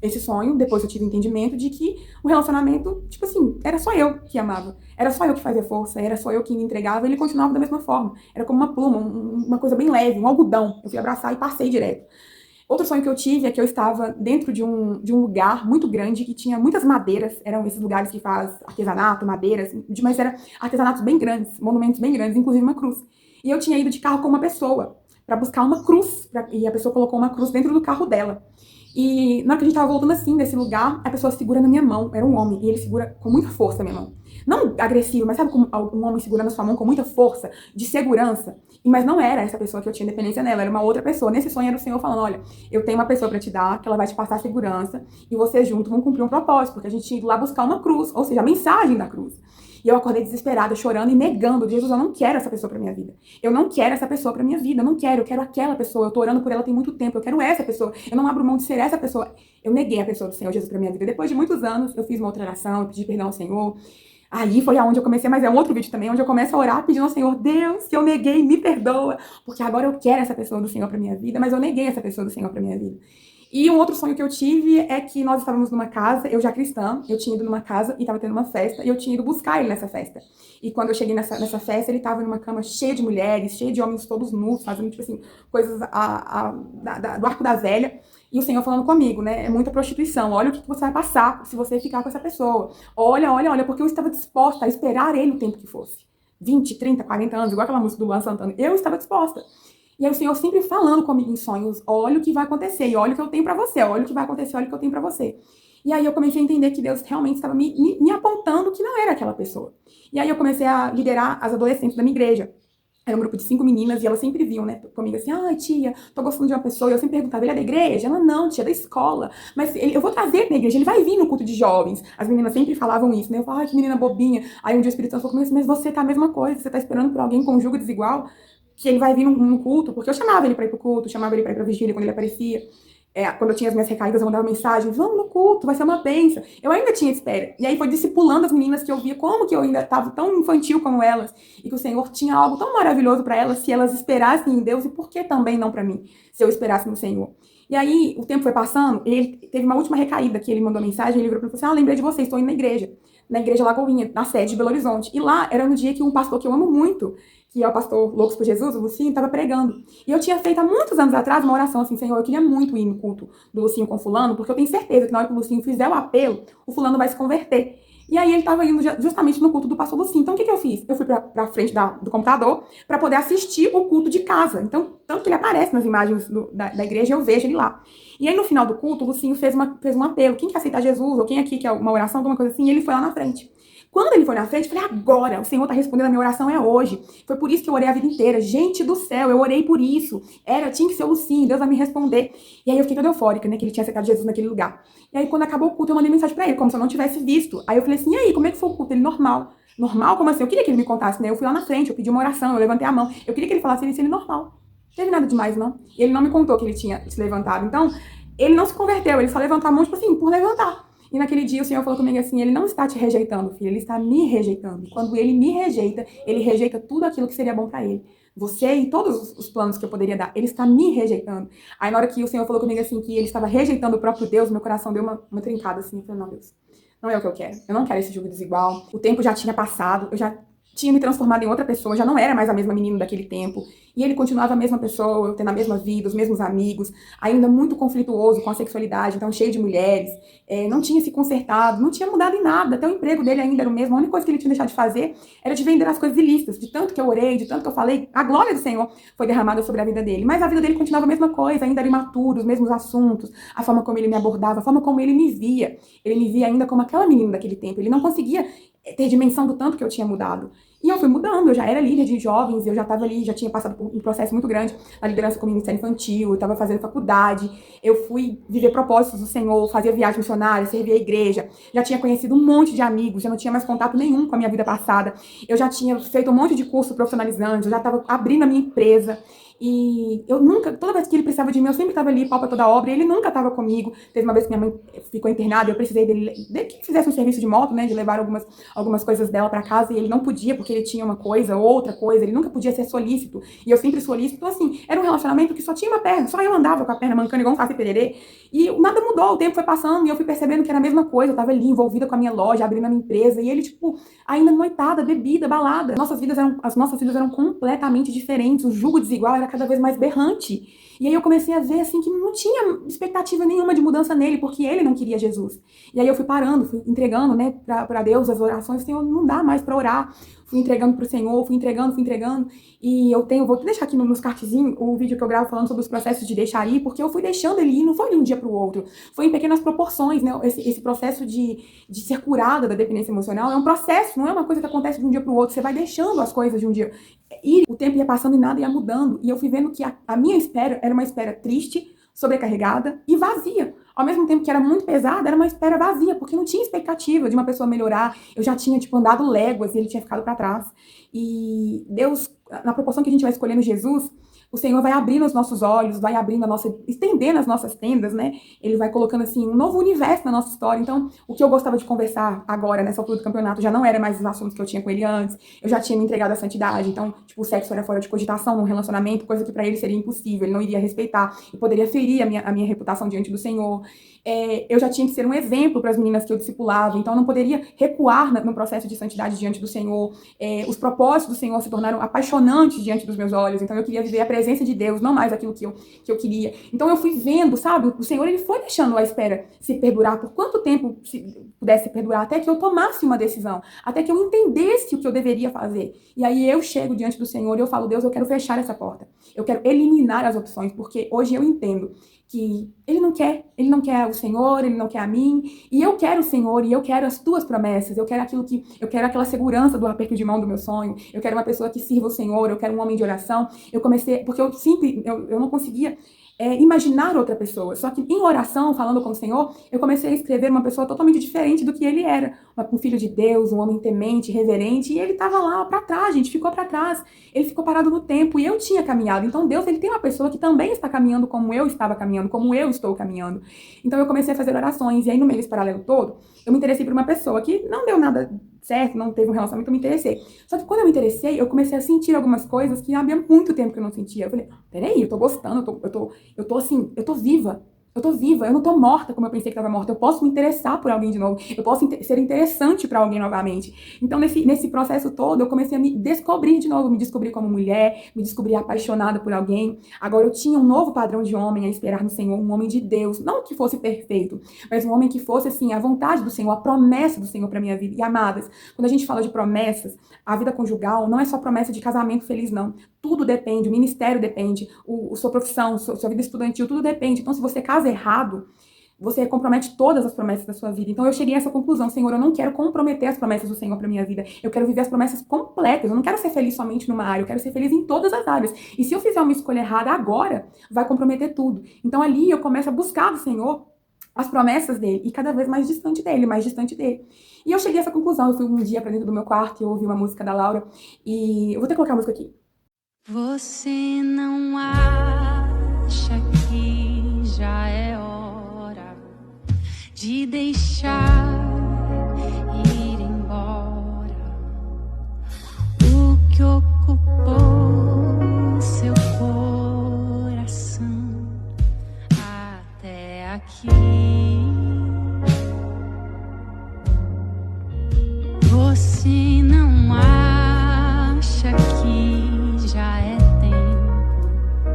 Esse sonho, depois eu tive o entendimento de que o relacionamento, tipo assim, era só eu que amava. Era só eu que fazia força, era só eu que me entregava e ele continuava da mesma forma. Era como uma pluma, uma coisa bem leve, um algodão. Eu fui abraçar e passei direto. Outro sonho que eu tive é que eu estava dentro de um lugar muito grande que tinha muitas madeiras. Eram esses lugares que faz artesanato, madeiras, mas eram artesanatos bem grandes, monumentos bem grandes, inclusive uma cruz. E eu tinha ido de carro com uma pessoa para buscar uma cruz, e a pessoa colocou uma cruz dentro do carro dela. E na hora que a gente tava voltando assim, desse lugar, a pessoa segura na minha mão. Era um homem, e ele segura com muita força a minha mão. Não agressivo, mas sabe como um homem segurando a sua mão com muita força, de segurança? Mas não era essa pessoa que eu tinha dependência nela, era uma outra pessoa. Nesse sonho era o Senhor falando, olha, eu tenho uma pessoa pra te dar, que ela vai te passar segurança, e vocês juntos vão cumprir um propósito, porque a gente tinha ido lá buscar uma cruz, ou seja, a mensagem da cruz. E eu acordei desesperada, chorando e negando. Jesus, eu não quero essa pessoa pra minha vida. Eu não quero essa pessoa pra minha vida. Eu não quero, eu quero aquela pessoa. Eu tô orando por ela tem muito tempo. Eu quero essa pessoa. Eu não abro mão de ser essa pessoa. Eu neguei a pessoa do Senhor Jesus pra minha vida. Depois de muitos anos, eu fiz uma outra oração, eu pedi perdão ao Senhor. Aí foi aonde eu comecei, mas é um outro vídeo também, onde eu começo a orar pedindo ao Senhor, Deus, se eu neguei, me perdoa, porque agora eu quero essa pessoa do Senhor pra minha vida, mas eu neguei essa pessoa do Senhor pra minha vida. E um outro sonho que eu tive é que nós estávamos numa casa, eu já cristã, eu tinha ido numa casa e estava tendo uma festa, e eu tinha ido buscar ele nessa festa. E quando eu cheguei nessa festa, ele estava numa cama cheia de mulheres, cheia de homens todos nus, fazendo, tipo assim, coisas do arco da velha. E o Senhor falando comigo, né? É muita prostituição. Olha o que você vai passar se você ficar com essa pessoa. Olha, porque eu estava disposta a esperar ele o tempo que fosse. 20, 30, 40 anos, igual aquela música do Luan Santana. Eu estava disposta. E aí o Senhor sempre falando comigo em sonhos, olha o que vai acontecer, e olha o que eu tenho pra você, olha o que vai acontecer, olha o que eu tenho pra você. E aí eu comecei a entender que Deus realmente estava me apontando que não era aquela pessoa. E aí eu comecei a liderar as adolescentes da minha igreja. Era um grupo de 5 meninas e elas sempre vinham, né, comigo assim, ai tia, tô gostando de uma pessoa. E eu sempre perguntava, ele é da igreja? Ela, não, tia, é da escola. Mas eu vou trazer ele na igreja, ele vai vir no culto de jovens. As meninas sempre falavam isso, né? Eu falava, ai, que menina bobinha. Aí um dia o Espírito Santo falou comigo assim, mas você tá a mesma coisa, você tá esperando por alguém com jugo desigual, que ele vai vir num culto, porque eu chamava ele pra ir pro culto, chamava ele pra ir pra vigília quando ele aparecia. Quando eu tinha as minhas recaídas, eu mandava mensagem, vamos no culto, vai ser uma bênção. Eu ainda tinha espera. E aí foi discipulando as meninas que eu via como que eu ainda estava tão infantil como elas, e que o Senhor tinha algo tão maravilhoso para elas, se elas esperassem em Deus, e por que também não para mim, se eu esperasse no Senhor. E aí, o tempo foi passando, ele teve uma última recaída que ele mandou mensagem, ele virou pra mim e falou assim, lembrei de você, estou indo na igreja Lagoinha, na sede de Belo Horizonte. E lá era no dia que um pastor que eu amo muito, que é o pastor Loucos por Jesus, o Lucinho, estava pregando. E eu tinha feito há muitos anos atrás uma oração assim, Senhor, eu queria muito ir no culto do Lucinho com fulano, porque eu tenho certeza que na hora que o Lucinho fizer o apelo, o fulano vai se converter. E aí ele estava indo justamente no culto do pastor Lucinho. Então o que eu fiz? Eu fui pra frente do computador para poder assistir o culto de casa. Então, tanto que ele aparece nas imagens da igreja, eu vejo ele lá. E aí no final do culto, o Lucinho fez um apelo. Quem quer aceitar Jesus? Ou quem aqui quer uma oração, alguma coisa assim? E ele foi lá na frente. Quando ele foi na frente, eu falei, agora, o Senhor está respondendo a minha oração, é hoje. Foi por isso que eu orei a vida inteira. Gente do céu, eu orei por isso. Tinha que ser o Lucinho, Deus vai me responder. E aí eu fiquei toda eufórica, né, que ele tinha aceitado Jesus naquele lugar. E aí quando acabou o culto, eu mandei mensagem pra ele, como se eu não tivesse visto. Aí eu falei assim, e aí, como é que foi o culto? Ele, normal. Normal? Como assim? Eu queria que ele me contasse, né? Eu fui lá na frente, eu pedi uma oração, eu levantei a mão. Eu queria que ele falasse ele normal. Não teve nada demais, não. E ele não me contou que ele tinha se levantado. Então, ele não se converteu, ele só levantou a mão, tipo assim, por levantar. E naquele dia o Senhor falou comigo assim, ele não está te rejeitando, filho, ele está me rejeitando. E quando ele me rejeita, ele rejeita tudo aquilo que seria bom pra ele. Você e todos os planos que eu poderia dar, ele está me rejeitando. Aí na hora que o Senhor falou comigo assim, que ele estava rejeitando o próprio Deus, meu coração deu uma trincada assim, eu falei, não, Deus, não é o que eu quero. Eu não quero esse jogo desigual. O tempo já tinha passado, eu já tinha me transformado em outra pessoa, já não era mais a mesma menina daquele tempo. E ele continuava a mesma pessoa, eu tendo a mesma vida, os mesmos amigos, ainda muito conflituoso com a sexualidade, então cheio de mulheres, não tinha se consertado, não tinha mudado em nada, até o emprego dele ainda era o mesmo, a única coisa que ele tinha deixado de fazer era de vender as coisas ilícitas, de tanto que eu orei, de tanto que eu falei, a glória do Senhor foi derramada sobre a vida dele, mas a vida dele continuava a mesma coisa, ainda era imaturo, os mesmos assuntos, a forma como ele me abordava, a forma como ele me via ainda como aquela menina daquele tempo, ele não conseguia ter dimensão do tanto que eu tinha mudado. E eu fui mudando, eu já era líder de jovens, eu já estava ali, já tinha passado por um processo muito grande na liderança com o Ministério Infantil, eu estava fazendo faculdade, eu fui viver propósitos do Senhor, fazia viagem missionária, servia a igreja, já tinha conhecido um monte de amigos, já não tinha mais contato nenhum com a minha vida passada, eu já tinha feito um monte de curso profissionalizante, eu já estava abrindo a minha empresa, e eu nunca, toda vez que ele precisava de mim, eu sempre estava ali, pau pra toda obra, e ele nunca estava comigo. Teve uma vez que minha mãe ficou internada, eu precisei dele que fizesse um serviço de moto, né, de levar algumas coisas dela pra casa, e ele não podia, porque ele tinha uma coisa, outra coisa, ele nunca podia ser solícito, e eu sempre solícito. Então, assim, era um relacionamento que só tinha uma perna, só eu andava com a perna mancando igual um saci pererê, e nada mudou, o tempo foi passando, e eu fui percebendo que era a mesma coisa, eu tava ali envolvida com a minha loja, abrindo a minha empresa, e ele, tipo, ainda noitada, bebida, balada. As nossas vidas eram completamente diferentes, o jugo desigual era cada vez mais berrante. E aí eu comecei a ver, assim, que não tinha expectativa nenhuma de mudança nele, porque ele não queria Jesus. E aí eu fui parando, fui entregando, né, pra Deus as orações. Senhor, não dá mais pra orar. Fui entregando pro Senhor, fui entregando. E vou deixar aqui nos cardzinhos o vídeo que eu gravo falando sobre os processos de deixar ir, porque eu fui deixando ele ir, não foi de um dia pro outro. Foi em pequenas proporções, né? Esse processo de ser curada da dependência emocional é um processo, não é uma coisa que acontece de um dia pro outro. Você vai deixando as coisas de um dia. E o tempo ia passando e nada ia mudando. E eu fui vendo que a minha espera era uma espera triste, sobrecarregada e vazia. Ao mesmo tempo que era muito pesada, era uma espera vazia, porque não tinha expectativa de uma pessoa melhorar. Eu já tinha, tipo, andado léguas e ele tinha ficado para trás. E Deus, na proporção que a gente vai escolhendo Jesus, o Senhor vai abrindo os nossos olhos, vai abrindo estendendo as nossas tendas, né? Ele vai colocando, assim, um novo universo na nossa história. Então, o que eu gostava de conversar agora, nessa altura do campeonato, já não era mais os assuntos que eu tinha com ele antes. Eu já tinha me entregado à santidade. Então, tipo, o sexo era fora de cogitação num relacionamento, coisa que pra ele seria impossível. Ele não iria respeitar e poderia ferir a minha reputação diante do Senhor. Eu já tinha que ser um exemplo para as meninas que eu discipulava. Então, eu não poderia recuar no processo de santidade diante do Senhor. Os propósitos do Senhor se tornaram apaixonantes diante dos meus olhos. Então, eu queria viver a presença de Deus, não mais aquilo que eu queria. Então eu fui vendo, sabe? O Senhor, ele foi deixando a espera se perdurar, por quanto tempo pudesse perdurar, até que eu tomasse uma decisão, até que eu entendesse o que eu deveria fazer. E aí eu chego diante do Senhor e eu falo, Deus, eu quero fechar essa porta. Eu quero eliminar as opções, porque hoje eu entendo que ele não quer o Senhor, ele não quer a mim, e eu quero o Senhor, e eu quero as tuas promessas, eu quero aquela segurança do aperto de mão do meu sonho, eu quero uma pessoa que sirva o Senhor, eu quero um homem de oração. Eu comecei, porque eu não conseguia imaginar outra pessoa, só que em oração, falando com o Senhor, eu comecei a escrever uma pessoa totalmente diferente do que ele era, um filho de Deus, um homem temente, reverente, e ele estava lá para trás, gente, ficou para trás, ele ficou parado no tempo, e eu tinha caminhado. Então Deus, ele tem uma pessoa que também está caminhando como eu estava caminhando, como eu estou caminhando. Então eu comecei a fazer orações, e aí no meio desse paralelo todo, eu me interessei por uma pessoa que não deu nada certo, não teve um relacionamento, eu me interessei. Só que quando eu me interessei, eu comecei a sentir algumas coisas que havia muito tempo que eu não sentia. Eu falei, peraí, eu tô gostando, assim, eu tô viva. Eu tô viva, eu não tô morta como eu pensei que estava morta. Eu posso me interessar por alguém de novo. Eu posso ser interessante para alguém novamente. Então, nesse processo todo, eu comecei a me descobrir de novo. Me descobrir como mulher, me descobrir apaixonada por alguém. Agora, eu tinha um novo padrão de homem a esperar no Senhor, um homem de Deus. Não que fosse perfeito, mas um homem que fosse, assim, a vontade do Senhor, a promessa do Senhor para minha vida. E, amadas, quando a gente fala de promessas, a vida conjugal não é só promessa de casamento feliz, não. Tudo depende, o ministério depende, sua profissão, sua vida estudantil, tudo depende. Então, se você casa errado, você compromete todas as promessas da sua vida. Então, eu cheguei a essa conclusão, Senhor, eu não quero comprometer as promessas do Senhor para minha vida. Eu quero viver as promessas completas. Eu não quero ser feliz somente numa área, eu quero ser feliz em todas as áreas. E se eu fizer uma escolha errada agora, vai comprometer tudo. Então, ali eu começo a buscar do Senhor as promessas dele, e cada vez mais distante dele, mais distante dele. E eu cheguei a essa conclusão. Eu fui um dia pra dentro do meu quarto e eu ouvi uma música da Laura, e eu vou ter que colocar a música aqui. Você não acha que já é hora de deixar ir embora o que ocupou seu coração até aqui? Você não acha que já é tempo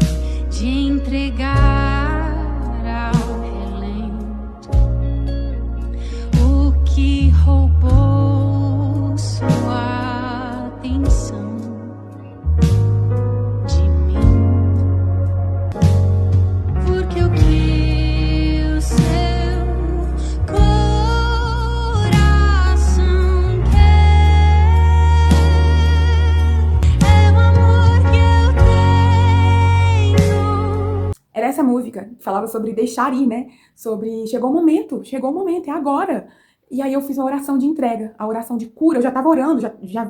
de entregar ao relento o que roubou sua atenção de mim? Porque o que o seu coração quer é o amor que eu tenho. Era essa música que falava sobre deixar ir, né? Sobre chegou o momento, é agora. E aí eu fiz uma oração de entrega, a oração de cura. Eu já estava orando,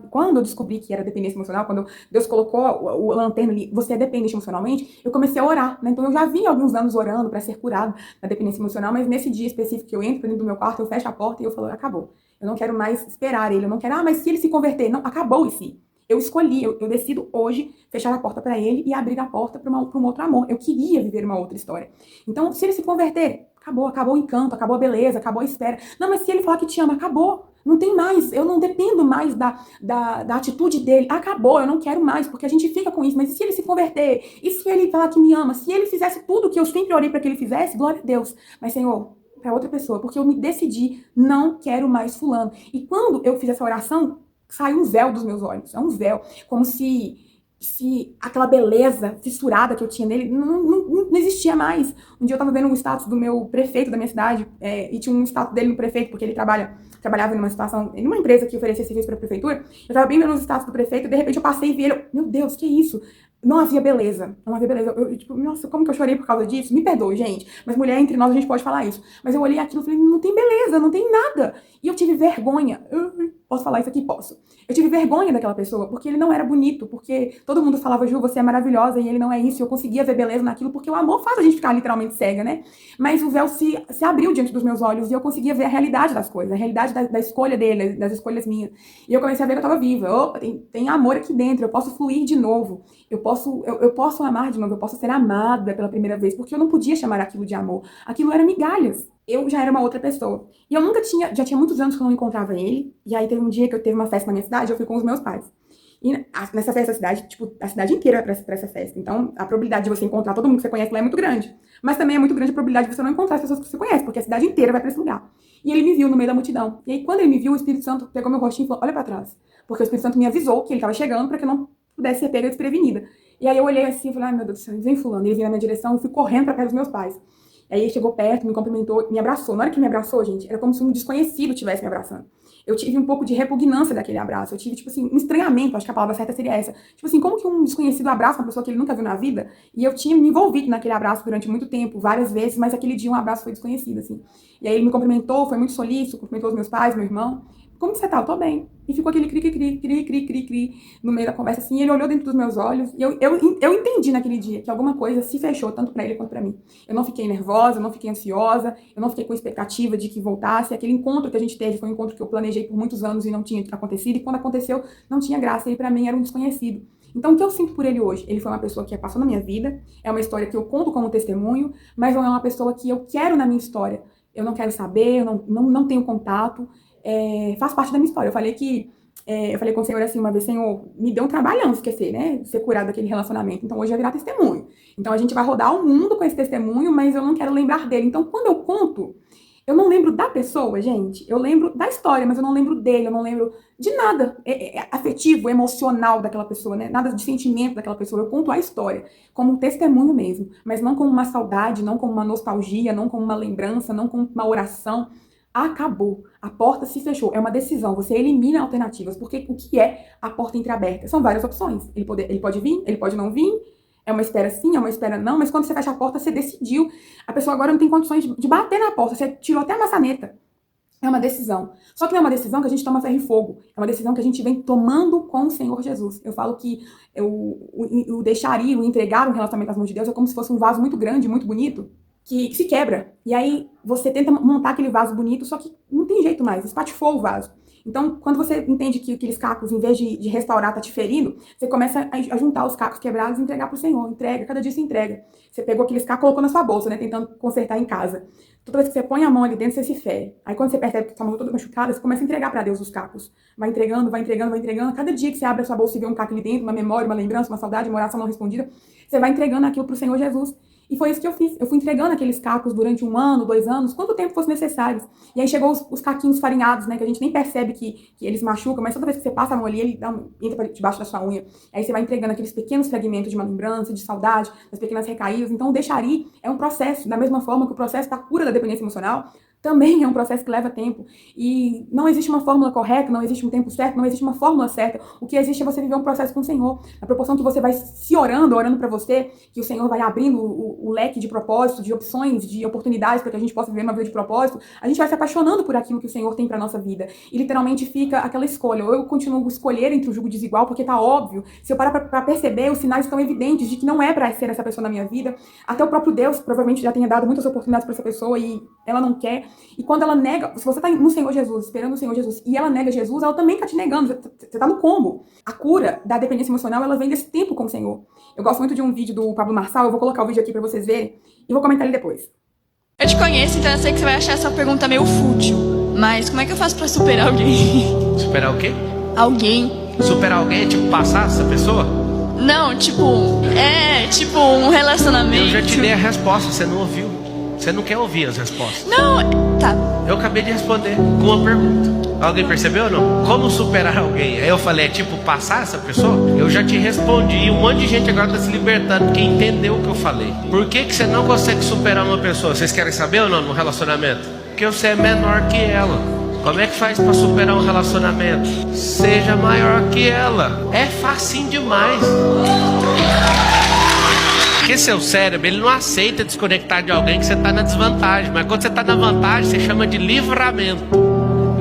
quando eu descobri que era dependência emocional, quando Deus colocou o lanterno ali, você é dependente emocionalmente, eu comecei a orar, né? Então eu já vinha alguns anos orando para ser curado da dependência emocional, mas nesse dia específico que eu entro dentro do meu quarto, eu fecho a porta e eu falo, acabou. Eu não quero mais esperar ele, eu não quero, mas se ele se converter, não, acabou esse. Eu escolhi, eu decido hoje fechar a porta para ele e abrir a porta para um outro amor. Eu queria viver uma outra história. Então, se ele se converter, acabou o encanto, acabou a beleza, acabou a espera. Não, mas se ele falar que te ama, acabou. Não tem mais, eu não dependo mais da atitude dele. Acabou, eu não quero mais, porque a gente fica com isso. Mas e se ele se converter? E se ele falar que me ama? Se ele fizesse tudo que eu sempre orei para que ele fizesse, glória a Deus. Mas, Senhor, para outra pessoa, porque eu me decidi, não quero mais fulano. E quando eu fiz essa oração, sai um véu dos meus olhos. É um véu, como se aquela beleza fissurada que eu tinha nele não existia mais. Um dia eu tava vendo um status do meu prefeito da minha cidade, e tinha um status dele no prefeito, porque ele trabalhava numa situação, em uma empresa que oferecia serviço pra prefeitura. Eu tava bem vendo os status do prefeito, e de repente eu passei e vi ele, meu Deus, que isso? Não havia beleza, não havia beleza. Eu, tipo, nossa, como que eu chorei por causa disso? Me perdoe, gente, mas mulher entre nós a gente pode falar isso. Mas eu olhei aquilo e falei, não tem beleza, não tem nada. E eu tive vergonha. Posso falar isso aqui? Posso. Eu tive vergonha daquela pessoa, porque ele não era bonito, porque todo mundo falava, Ju, você é maravilhosa, e ele não é isso. Eu conseguia ver beleza naquilo, porque o amor faz a gente ficar literalmente cega, né? Mas o véu se abriu diante dos meus olhos, e eu conseguia ver a realidade das coisas, a realidade da escolha dele, das escolhas minhas. E eu comecei a ver que eu tava viva. Opa, tem amor aqui dentro, eu posso fluir de novo. Eu posso amar de novo, eu posso ser amada pela primeira vez, porque eu não podia chamar aquilo de amor. Aquilo era migalhas. Eu já era uma outra pessoa. E eu já tinha muitos anos que eu não encontrava ele. E aí teve um dia que eu teve uma festa na minha cidade, eu fui com os meus pais. E nessa festa, a cidade inteira vai pra essa festa. Então, a probabilidade de você encontrar todo mundo que você conhece lá é muito grande. Mas também é muito grande a probabilidade de você não encontrar as pessoas que você conhece, porque a cidade inteira vai pra esse lugar. E ele me viu no meio da multidão. E aí, quando ele me viu, o Espírito Santo pegou meu rostinho e falou, olha pra trás. Porque o Espírito Santo me avisou que ele tava chegando pra que eu não pudesse ser pega desprevenida. E aí eu olhei assim e falei, ai meu Deus do céu, vem fulano. Ele veio na minha direção e fui correndo pra casa dos meus pais. Aí ele chegou perto, me cumprimentou, me abraçou. Na hora que me abraçou, gente, era como se um desconhecido estivesse me abraçando. Eu tive um pouco de repugnância daquele abraço. Eu tive, tipo assim, um estranhamento, acho que a palavra certa seria essa. Tipo assim, como que um desconhecido abraça uma pessoa que ele nunca viu na vida? E eu tinha me envolvido naquele abraço durante muito tempo, várias vezes, mas aquele dia um abraço foi desconhecido, assim. E aí ele me cumprimentou, foi muito solícito, cumprimentou os meus pais, meu irmão. como que você tá? Eu tô bem. E ficou aquele cri no meio da conversa, assim, ele olhou dentro dos meus olhos, e eu entendi naquele dia que alguma coisa se fechou, tanto pra ele quanto pra mim. Eu não fiquei nervosa, eu não fiquei ansiosa, eu não fiquei com expectativa de que voltasse. Aquele encontro que a gente teve foi um encontro que eu planejei por muitos anos e não tinha acontecido, e quando aconteceu, não tinha graça, ele pra mim era um desconhecido. Então, o que eu sinto por ele hoje? Ele foi uma pessoa que passou na minha vida, é uma história que eu conto como testemunho, mas não é uma pessoa que eu quero na minha história. Eu não quero saber, eu não tenho contato, faz parte da minha história. Eu falei com o Senhor assim uma vez: Senhor, me deu um trabalhão esquecer, né? Ser curado daquele relacionamento. Então hoje vai virar testemunho. Então a gente vai rodar o mundo com esse testemunho, mas eu não quero lembrar dele. Então quando eu conto, eu não lembro da pessoa, gente. Eu lembro da história, mas eu não lembro dele, eu não lembro de nada afetivo, emocional daquela pessoa, né? Nada de sentimento daquela pessoa. Eu conto a história como um testemunho mesmo, mas não como uma saudade, não como uma nostalgia, não como uma lembrança, não como uma oração. Acabou. A porta se fechou. É uma decisão. Você elimina alternativas. Porque o que é a porta entreaberta? São várias opções. Ele pode vir, ele pode não vir. É uma espera sim, é uma espera não. Mas quando você fecha a porta, você decidiu. A pessoa agora não tem condições de bater na porta. Você tirou até a maçaneta. É uma decisão. Só que não é uma decisão que a gente toma ferro e fogo. É uma decisão que a gente vem tomando com o Senhor Jesus. Eu falo que o deixar ir, o entregar um relacionamento às mãos de Deus é como se fosse um vaso muito grande, muito bonito, que se quebra. E aí você tenta montar aquele vaso bonito, só que não tem jeito mais, espatifou o vaso. Então, quando você entende que aqueles cacos, em vez de restaurar, tá te ferindo, você começa a juntar os cacos quebrados e entregar pro Senhor. Entrega, cada dia se entrega. Você pegou aqueles cacos e colocou na sua bolsa, né, tentando consertar em casa. Toda vez que você põe a mão ali dentro, você se fere. Aí quando você percebe que sua mão tá toda machucada, você começa a entregar pra Deus os cacos. Vai entregando, vai entregando, vai entregando. Cada dia que você abre a sua bolsa e vê um caco ali dentro, uma memória, uma lembrança, uma saudade, uma oração não respondida, você vai entregando aquilo pro Senhor Jesus. E foi isso que eu fiz. Eu fui entregando aqueles cacos durante 1 ano, 2 anos, quanto tempo fosse necessário. E aí chegou os caquinhos farinhados, né? Que a gente nem percebe que eles machucam, mas toda vez que você passa a mão ali, ele entra pra debaixo da sua unha. Aí você vai entregando aqueles pequenos fragmentos de uma lembrança, de saudade, das pequenas recaídas. Então, o deixar ir é um processo, da mesma forma que o processo da cura da dependência emocional também é um processo que leva tempo. E não existe uma fórmula correta, não existe um tempo certo, não existe uma fórmula certa. O que existe é você viver um processo com o Senhor. Na proporção que você vai se orando pra você, que o Senhor vai abrindo o leque de propósitos, de opções, de oportunidades para que a gente possa viver uma vida de propósito, a gente vai se apaixonando por aquilo que o Senhor tem pra nossa vida. E literalmente fica aquela escolha. Ou eu continuo a escolher entre o jugo desigual, porque tá óbvio. Se eu parar pra perceber, os sinais estão evidentes de que não é pra ser essa pessoa na minha vida. Até o próprio Deus provavelmente já tenha dado muitas oportunidades pra essa pessoa e ela não quer. E quando ela nega, se você tá no Senhor Jesus, esperando o Senhor Jesus, e ela nega Jesus, ela também tá te negando, você tá no combo. A cura da dependência emocional, ela vem desse tempo com o Senhor. Eu gosto muito de um vídeo do Pablo Marçal, eu vou colocar o vídeo aqui pra vocês verem, e vou comentar ele depois. Eu te conheço, então eu sei que você vai achar essa pergunta meio fútil, mas como é que eu faço pra superar alguém? Superar o quê? Alguém. Superar alguém é tipo passar essa pessoa? Não, tipo um relacionamento. Eu já te dei a resposta, você não ouviu. Você não quer ouvir as respostas. Não, tá. Eu acabei de responder com uma pergunta. Alguém percebeu ou não? Como superar alguém? Aí eu falei, é tipo passar essa pessoa? Eu já te respondi e um monte de gente agora está se libertando porque entendeu o que eu falei. Por que você não consegue superar uma pessoa? Vocês querem saber ou não no relacionamento? Porque você é menor que ela. Como é que faz para superar um relacionamento? Seja maior que ela. É facinho demais. Porque seu cérebro, ele não aceita desconectar de alguém que você está na desvantagem. Mas quando você está na vantagem, você chama de livramento.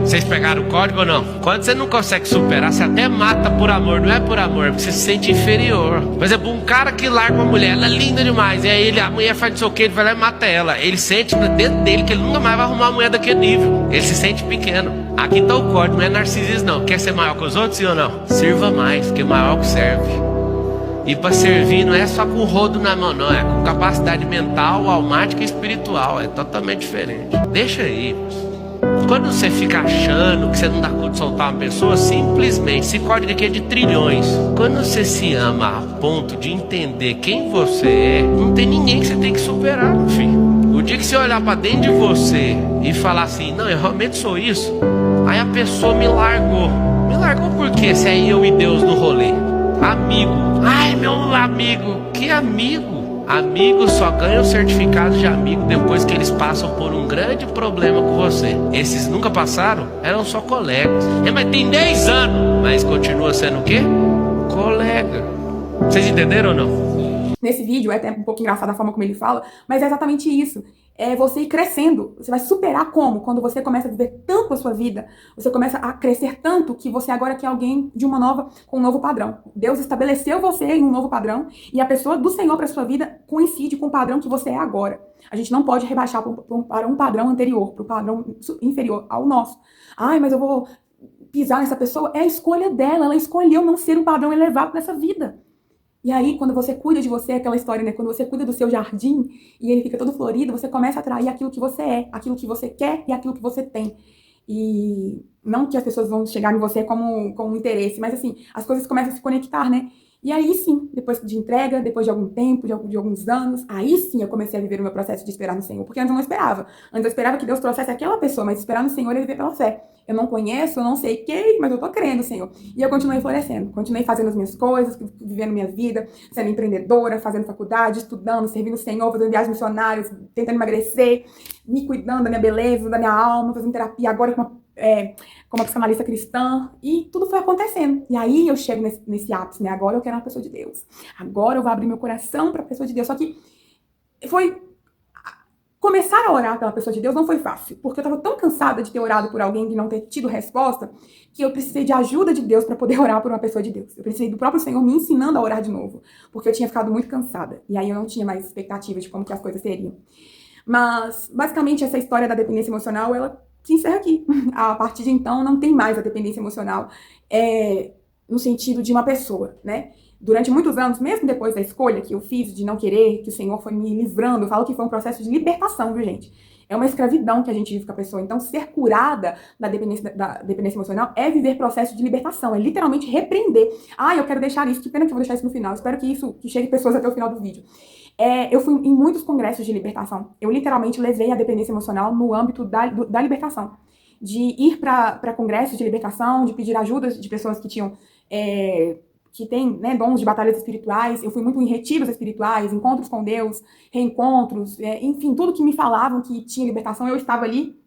Vocês pegaram o código ou não? Quando você não consegue superar, você até mata por amor. Não é por amor, porque você se sente inferior. Por exemplo, um cara que larga uma mulher, ela é linda demais. E aí a mulher faz não sei o que, ele vai lá e mata ela. Ele sente dentro dele que ele nunca mais vai arrumar uma mulher daquele nível. Ele se sente pequeno. Aqui está o código, não é narcisismo não. Quer ser maior que os outros, sim ou não? Sirva mais, porque maior que serve. E para servir não é só com o rodo na mão, não. É com capacidade mental, almática e espiritual. É totalmente diferente. Deixa aí. Quando você fica achando que você não dá conta de soltar uma pessoa, simplesmente, esse código aqui é de trilhões. Quando você se ama a ponto de entender quem você é, não tem ninguém que você tem que superar, meu filho. O dia que você olhar para dentro de você e falar assim, não, eu realmente sou isso, aí a pessoa me largou. Me largou por quê? Se é eu e Deus no rolê. Amigo. Ai, meu amigo. Que amigo? Amigos só ganham certificado de amigo depois que eles passam por um grande problema com você. Esses nunca passaram, eram só colegas. Mas tem 10 anos, mas continua sendo o quê? Colega. Vocês entenderam ou não? nesse vídeo, é até um pouco engraçada a forma como ele fala, mas é exatamente isso. É você ir crescendo. Você vai superar como? Quando você começa a viver tanto a sua vida, você começa a crescer tanto que você agora quer alguém com um novo padrão. Deus estabeleceu você em um novo padrão e a pessoa do Senhor para sua vida coincide com o padrão que você é agora. A gente não pode rebaixar para um padrão anterior, para um padrão inferior ao nosso. Ai, mas eu vou pisar nessa pessoa. É a escolha dela. Ela escolheu não ser um padrão elevado nessa vida. E aí, quando você cuida de você, aquela história, né? Quando você cuida do seu jardim e ele fica todo florido, você começa a atrair aquilo que você é, aquilo que você quer e aquilo que você tem. E não que as pessoas vão chegar em você como um interesse, mas assim, as coisas começam a se conectar, né? E aí sim, depois de entrega, depois de algum tempo, de alguns anos, aí sim eu comecei a viver o meu processo de esperar no Senhor. Porque antes eu não esperava. Antes eu esperava que Deus trouxesse aquela pessoa, mas esperar no Senhor é viver pela fé. Eu não conheço, eu não sei quem, mas eu tô crendo, Senhor. E eu continuei florescendo, continuei fazendo as minhas coisas, vivendo minha vida, sendo empreendedora, fazendo faculdade, estudando, servindo o Senhor, fazendo viagens missionárias, tentando emagrecer, me cuidando da minha beleza, da minha alma, fazendo terapia agora como uma psicanalista cristã, e tudo foi acontecendo. E aí eu chego nesse ápice, né? Agora eu quero uma pessoa de Deus. Agora eu vou abrir meu coração para a pessoa de Deus. Só que começar a orar pela pessoa de Deus não foi fácil, porque eu estava tão cansada de ter orado por alguém e não ter tido resposta, que eu precisei de ajuda de Deus para poder orar por uma pessoa de Deus. Eu precisei do próprio Senhor me ensinando a orar de novo, porque eu tinha ficado muito cansada. E aí eu não tinha mais expectativa de como que as coisas seriam. Mas, basicamente, essa história da dependência emocional, ela se encerra aqui. A partir de então, não tem mais a dependência emocional no sentido de uma pessoa, né? Durante muitos anos, mesmo depois da escolha que eu fiz de não querer, que o Senhor foi me livrando, eu falo que foi um processo de libertação, viu, gente? É uma escravidão que a gente vive com a pessoa. Então, ser curada da dependência emocional é viver processo de libertação, é literalmente repreender. Ah, eu quero deixar isso, que pena que eu vou deixar isso no final. Espero que chegue pessoas até o final do vídeo. Eu fui em muitos congressos de libertação. Eu literalmente levei a dependência emocional no âmbito da libertação. De ir para congressos de libertação, de pedir ajuda de pessoas que tinham... que têm, né, dons de batalhas espirituais. Eu fui muito em retiros espirituais, encontros com Deus, reencontros, enfim, tudo que me falavam que tinha libertação, eu estava ali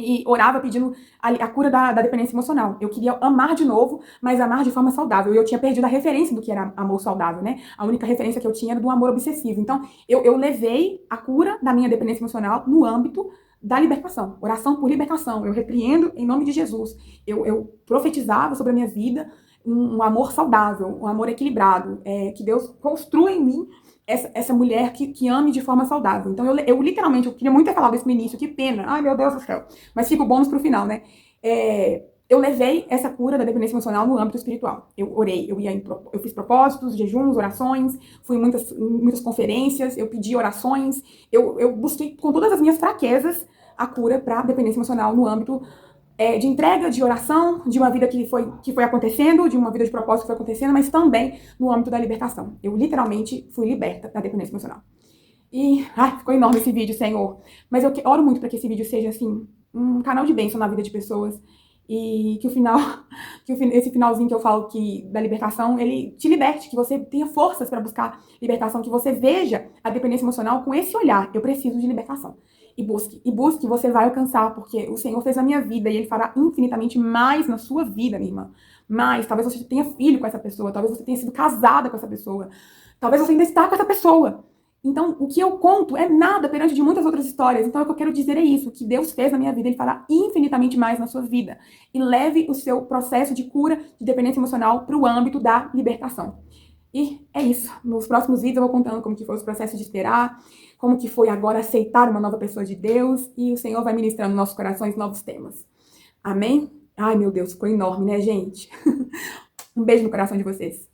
e orava pedindo a cura da dependência emocional. Eu queria amar de novo, mas amar de forma saudável. E eu tinha perdido a referência do que era amor saudável, né? A única referência que eu tinha era do amor obsessivo. Então, eu levei a cura da minha dependência emocional no âmbito da libertação, oração por libertação. Eu repreendo em nome de Jesus. Eu profetizava sobre a minha vida um amor saudável, um amor equilibrado, que Deus construa em mim essa mulher que ame de forma saudável. Então, eu literalmente, eu queria muito ter falado isso no início, que pena, ai meu Deus do céu, mas fica o bônus pro final, né? Eu levei essa cura da dependência emocional no âmbito espiritual. Eu orei, eu fiz propósitos, jejuns, orações, fui em muitas conferências, eu pedi orações, eu busquei com todas as minhas fraquezas a cura para dependência emocional no âmbito de entrega, de oração, de uma vida que foi acontecendo, de uma vida de propósito que foi acontecendo, mas também no âmbito da libertação. Eu literalmente fui liberta da dependência emocional. E, ficou enorme esse vídeo, Senhor. Mas eu oro muito para que esse vídeo seja, assim, um canal de bênção na vida de pessoas. E que esse finalzinho que eu falo da libertação, ele te liberte, que você tenha forças para buscar libertação, que você veja a dependência emocional com esse olhar. Eu preciso de libertação. E busque, você vai alcançar, porque o Senhor fez a minha vida e Ele fará infinitamente mais na sua vida, minha irmã. Mais, talvez você tenha filho com essa pessoa, talvez você tenha sido casada com essa pessoa, talvez você ainda está com essa pessoa. Então, o que eu conto é nada perante de muitas outras histórias. Então, o que eu quero dizer é isso, o que Deus fez na minha vida, Ele fará infinitamente mais na sua vida. E leve o seu processo de cura de dependência emocional para o âmbito da libertação. E é isso. Nos próximos vídeos eu vou contando como que foi os processos de esperar, como que foi agora aceitar uma nova pessoa de Deus, e o Senhor vai ministrando nos nossos corações novos temas. Amém? Ai, meu Deus, ficou enorme, né, gente? Um beijo no coração de vocês.